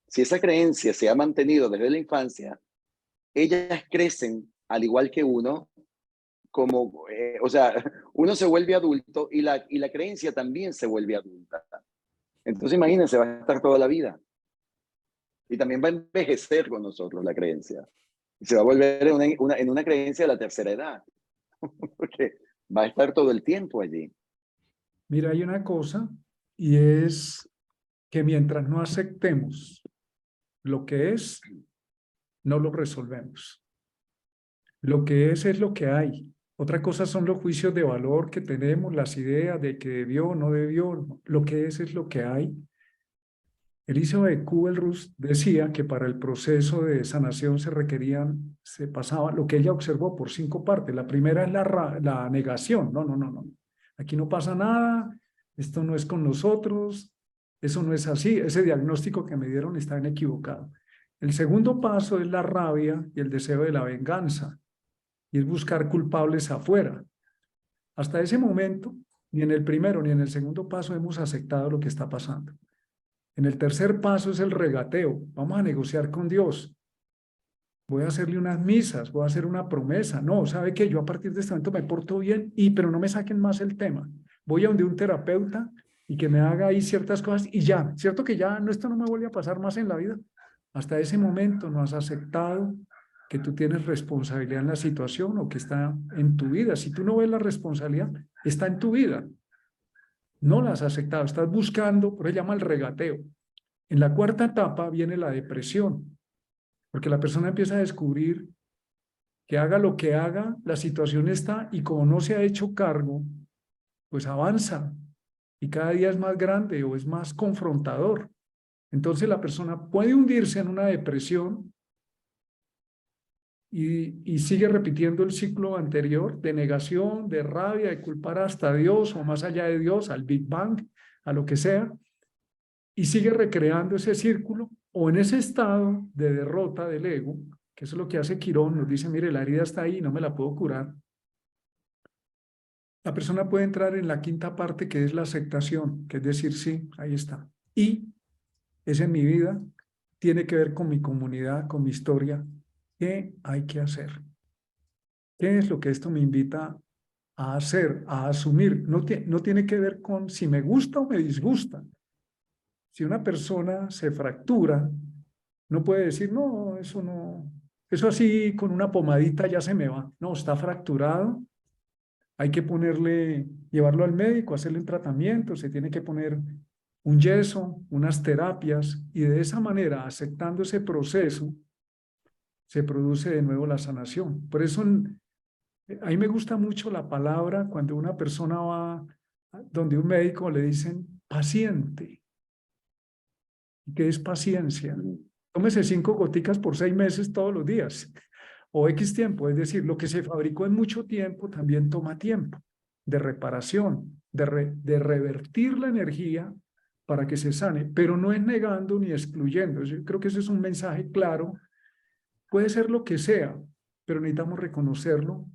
Si esa creencia se ha mantenido desde la infancia, ellas crecen al igual que uno, como, o sea, uno se vuelve adulto y la creencia también se vuelve adulta. Entonces imagínense, va a estar toda la vida. Y también va a envejecer con nosotros la creencia. Y se va a volver en una creencia de la tercera edad. Porque va a estar todo el tiempo allí. Mira, hay una cosa y es que mientras no aceptemos lo que es, no lo resolvemos. Lo que es lo que hay. Otra cosa son los juicios de valor que tenemos, las ideas de que debió o no debió. Lo que es lo que hay. Elizabeth Kubler-Ross decía que para el proceso de sanación se pasaba lo que ella observó por 5 partes. La primera es la negación. No, no, no, no. Aquí no pasa nada, esto no es con nosotros, eso no es así, ese diagnóstico que me dieron está equivocado. El segundo paso es la rabia y el deseo de la venganza, y es buscar culpables afuera. Hasta ese momento, ni en el primero ni en el segundo paso hemos aceptado lo que está pasando. En el tercer paso es el regateo. Vamos a negociar con Dios. Voy a hacerle unas misas, voy a hacer una promesa. No, ¿sabe qué? Yo a partir de este momento me porto bien, pero no me saquen más el tema. Voy a donde un terapeuta y que me haga ahí ciertas cosas y ya. ¿Cierto que ya esto no me vuelve a pasar más en la vida? Hasta ese momento no has aceptado que tú tienes responsabilidad en la situación o que está en tu vida. Si tú no ves la responsabilidad, está en tu vida. No la has aceptado, estás buscando, por eso se llama el regateo. En la cuarta etapa viene la depresión, porque la persona empieza a descubrir que haga lo que haga, la situación está y como no se ha hecho cargo, pues avanza y cada día es más grande o es más confrontador. Entonces la persona puede hundirse en una depresión y sigue repitiendo el ciclo anterior de negación, de rabia, de culpar hasta a Dios o más allá de Dios, al Big Bang, a lo que sea, y sigue recreando ese círculo o en ese estado de derrota del ego, que eso es lo que hace Quirón, nos dice, mire, la herida está ahí, no me la puedo curar. La persona puede entrar en la quinta parte, que es la aceptación, que es decir, sí, ahí está. Y es en mi vida, tiene que ver con mi comunidad, con mi historia. ¿Qué hay que hacer? ¿Qué es lo que esto me invita a hacer, a asumir? No tiene que ver con si me gusta o me disgusta. Si una persona se fractura, no puede decir, no, eso no, eso así con una pomadita ya se me va. No, está fracturado, hay que llevarlo al médico, hacerle un tratamiento, se tiene que poner un yeso, unas terapias, y de esa manera, aceptando ese proceso, se produce de nuevo la sanación. Por eso, a mí me gusta mucho la palabra cuando una persona va donde un médico le dicen paciente. ¿Qué es paciencia? Tómese 5 goticas por 6 meses todos los días o X tiempo. Es decir, lo que se fabricó en mucho tiempo también toma tiempo de reparación, de revertir la energía para que se sane, pero no es negando ni excluyendo. Yo creo que ese es un mensaje claro. Puede ser lo que sea, pero necesitamos reconocerlo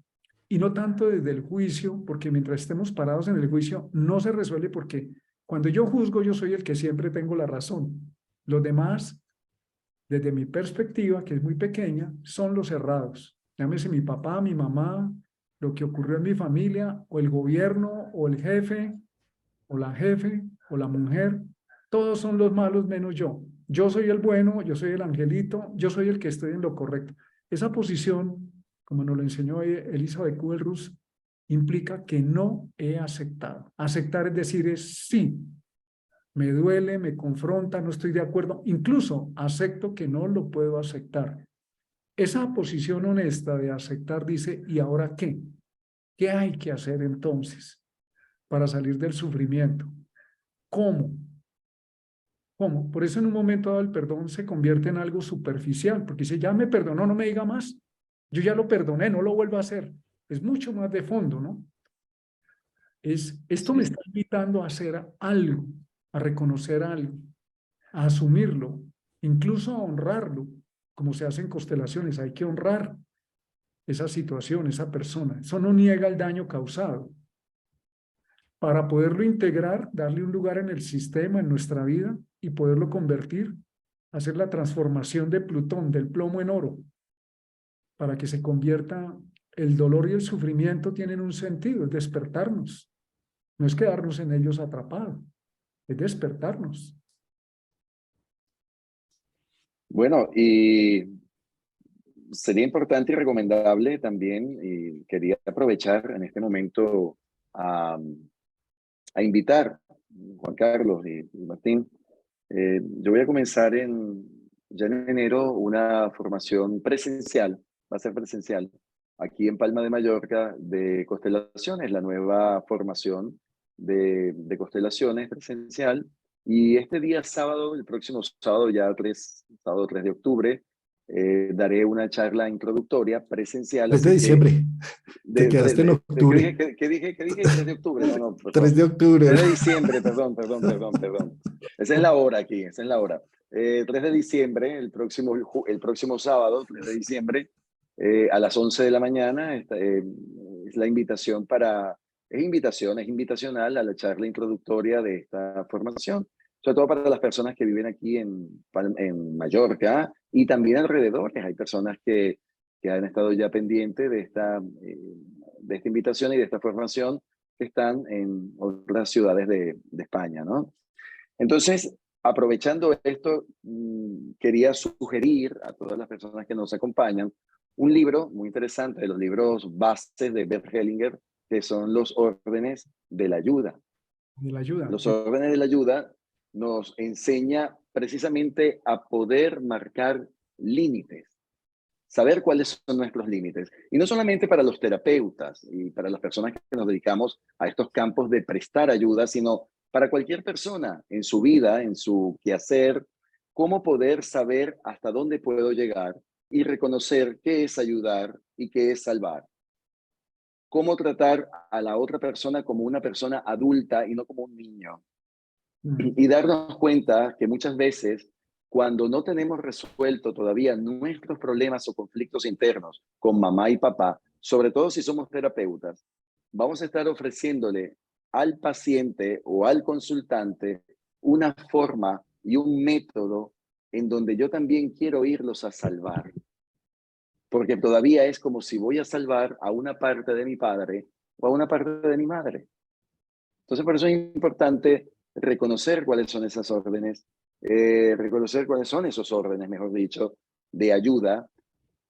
y no tanto desde el juicio, porque mientras estemos parados en el juicio no se resuelve porque cuando yo juzgo yo soy el que siempre tengo la razón. Los demás, desde mi perspectiva, que es muy pequeña, son los errados. Llámese mi papá, mi mamá, lo que ocurrió en mi familia, o el gobierno, o el jefe, o la jefe, o la mujer. Todos son los malos menos yo. Yo soy el bueno, yo soy el angelito, yo soy el que estoy en lo correcto. Esa posición, como nos lo enseñó Elizabeth Kubler-Ross, implica que no he aceptado. Aceptar es decir, es sí, me duele, me confronta, no estoy de acuerdo, incluso acepto que no lo puedo aceptar. Esa posición honesta de aceptar dice, ¿y ahora qué? ¿Qué hay que hacer entonces para salir del sufrimiento? ¿Cómo? ¿Cómo? Por eso en un momento dado el perdón se convierte en algo superficial, porque dice, ya me perdonó, no me diga más. Yo ya lo perdoné, no lo vuelvo a hacer. Es mucho más de fondo, ¿no? Esto me está invitando a hacer algo. a reconocer algo, a asumirlo, incluso a honrarlo, como se hace en constelaciones. Hay que honrar esa situación, esa persona. Eso no niega el daño causado. Para poderlo integrar, darle un lugar en el sistema, en nuestra vida, y poderlo convertir, hacer la transformación de Plutón, del plomo en oro, para que se convierta, el dolor y el sufrimiento tienen un sentido, es despertarnos. No es quedarnos en ellos atrapados, es despertarnos. Bueno, y sería importante y recomendable también, y quería aprovechar en este momento a, a invitar, Juan Carlos y Martín, yo voy a comenzar ya en enero una formación presencial, va a ser presencial, aquí en Palma de Mallorca, de constelaciones, la nueva formación de constelaciones presencial. Y este día sábado, el próximo sábado, sábado 3 de octubre, daré una charla introductoria presencial, 3 de así que diciembre, te quedaste en ¿qué octubre. dije? ¿Qué dije? 3 de octubre, no, 3 perdón. de octubre. 3 de diciembre, perdón. Esa es la hora aquí, esa es la hora. 3 de diciembre, el próximo sábado, 3 de diciembre, a las 11 de la mañana, es la invitación es invitacional a la charla introductoria de esta formación, sobre todo para las personas que viven aquí en Mallorca y también alrededores. Hay personas que han estado ya pendientes de esta invitación y de esta formación que están en otras ciudades de España, ¿no? Entonces, aprovechando esto, quería sugerir a todas las personas que nos acompañan un libro muy interesante, de los libros bases de Bert Hellinger, que son los órdenes de la ayuda. De la ayuda. Los órdenes de la ayuda nos enseña precisamente a poder marcar límites, saber cuáles son nuestros límites. Y no solamente para los terapeutas y para las personas que nos dedicamos a estos campos de prestar ayuda, sino para cualquier persona en su vida, en su quehacer, cómo poder saber hasta dónde puedo llegar y reconocer qué es ayudar y qué es salvar. Cómo tratar a la otra persona como una persona adulta y no como un niño. Y darnos cuenta que muchas veces, cuando no tenemos resuelto todavía nuestros problemas o conflictos internos con mamá y papá, sobre todo si somos terapeutas, vamos a estar ofreciéndole al paciente o al consultante una forma y un método en donde yo también quiero irlos a salvar. Porque todavía es como si voy a salvar a una parte de mi padre o a una parte de mi madre. Entonces, por eso es importante reconocer cuáles son esas órdenes, reconocer cuáles son esos órdenes, mejor dicho, de ayuda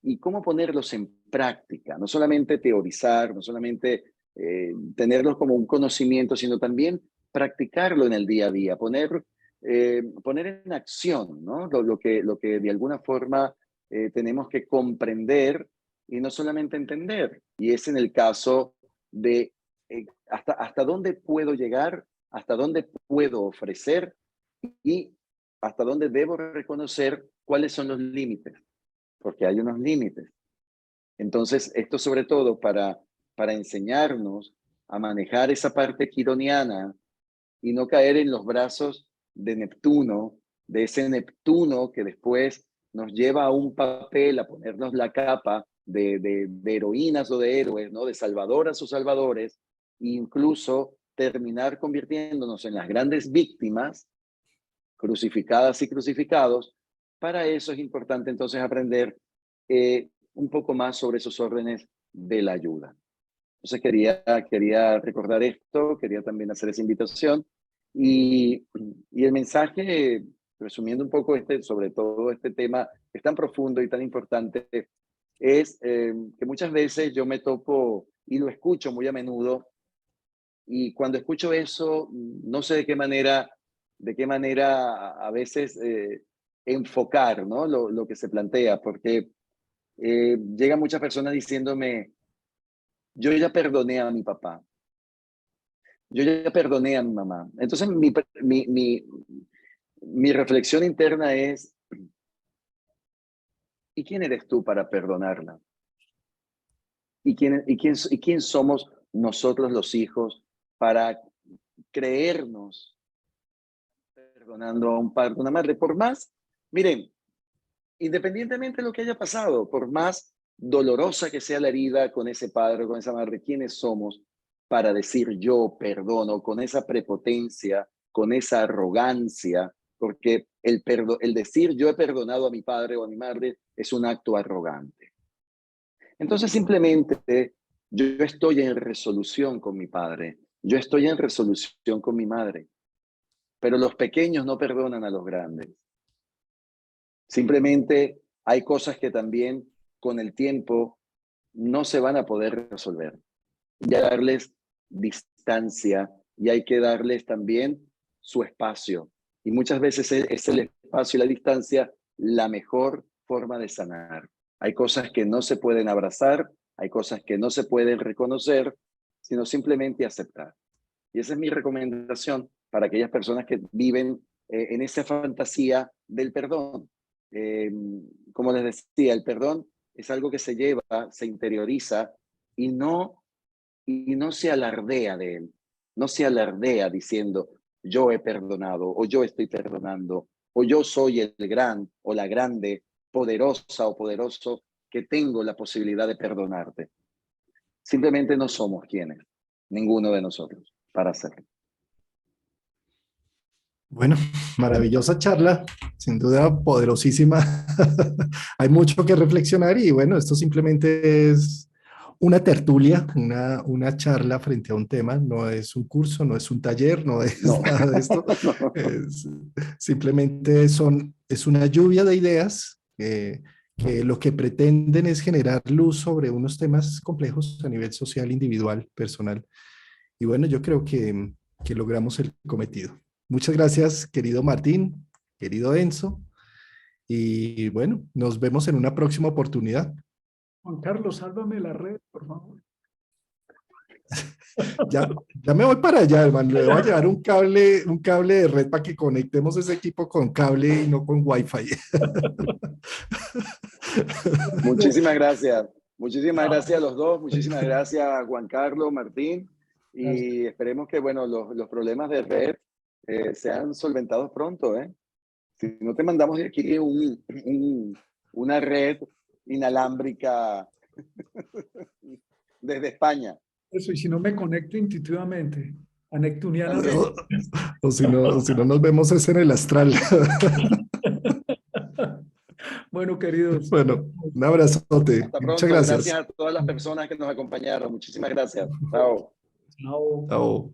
y cómo ponerlos en práctica. No solamente teorizar, no solamente tenerlos como un conocimiento, sino también practicarlo en el día a día, poner en acción, ¿no? Lo que de alguna forma tenemos que comprender y no solamente entender. Y es en el caso de hasta dónde puedo llegar, hasta dónde puedo ofrecer y hasta dónde debo reconocer cuáles son los límites, porque hay unos límites. Entonces, esto sobre todo para enseñarnos a manejar esa parte quironiana y no caer en los brazos de Neptuno, de ese Neptuno que después nos lleva a un papel, a ponernos la capa de heroínas o de héroes, ¿no? De salvadoras o salvadores, e incluso terminar convirtiéndonos en las grandes víctimas, crucificadas y crucificados. Para eso es importante entonces aprender un poco más sobre esos órdenes de la ayuda. Entonces quería recordar esto, quería también hacer esa invitación y el mensaje, resumiendo un poco sobre todo este tema que es tan profundo y tan importante, es que muchas veces yo me topo y lo escucho muy a menudo y cuando escucho eso no sé de qué manera a veces enfocar, ¿no? Lo que se plantea, porque llegan muchas personas diciéndome, yo ya perdoné a mi papá. Yo ya perdoné a mi mamá. Entonces, mi reflexión interna es, ¿y quién eres tú para perdonarla? ¿Y quién somos nosotros los hijos para creernos perdonando a un padre, a una madre, por más, miren, independientemente de lo que haya pasado, por más dolorosa que sea la herida con ese padre o con esa madre, ¿quiénes somos para decir yo perdono con esa prepotencia, con esa arrogancia? Porque el decir yo he perdonado a mi padre o a mi madre es un acto arrogante. Entonces simplemente yo estoy en resolución con mi padre, yo estoy en resolución con mi madre, pero los pequeños no perdonan a los grandes. Simplemente hay cosas que también con el tiempo no se van a poder resolver. Y hay que darles distancia y hay que darles también su espacio. Y muchas veces es el espacio y la distancia la mejor forma de sanar. Hay cosas que no se pueden abrazar, hay cosas que no se pueden reconocer, sino simplemente aceptar. Y esa es mi recomendación para aquellas personas que viven en esa fantasía del perdón. Como les decía, el perdón es algo que se lleva, se interioriza y no se alardea de él. No se alardea diciendo yo he perdonado o yo estoy perdonando o yo soy el gran o la grande, poderosa o poderoso que tengo la posibilidad de perdonarte. Simplemente no somos quienes, ninguno de nosotros, para hacerlo. Bueno, maravillosa charla, sin duda poderosísima. Hay mucho que reflexionar y bueno, esto simplemente es una tertulia, una charla frente a un tema, no es un curso, no es un taller, no es No. nada de esto. Simplemente es una lluvia de ideas que lo que pretenden es generar luz sobre unos temas complejos a nivel social, individual, personal. Y bueno, yo creo que logramos el cometido. Muchas gracias, querido Martín, querido Enzo. Y bueno, nos vemos en una próxima oportunidad. Juan Carlos, sálvame la red, por favor. Ya me voy para allá, hermano. Le voy a llevar un cable de red para que conectemos ese equipo con cable y no con Wi-Fi. Muchísimas gracias. Muchísimas No. gracias a los dos. Muchísimas gracias, Juan Carlos, Martín. Y esperemos que, bueno, los problemas de red sean solventados pronto, ¿eh? Si no te mandamos de aquí una red inalámbrica desde España. Eso, y si no me conecto intuitivamente, También. neptunianamente. O si no nos vemos es en el astral. Bueno, queridos. Bueno, un abrazote. Hasta Muchas pronto. gracias. Gracias a todas las personas que nos acompañaron. Muchísimas gracias. Chao. Chao. Chao.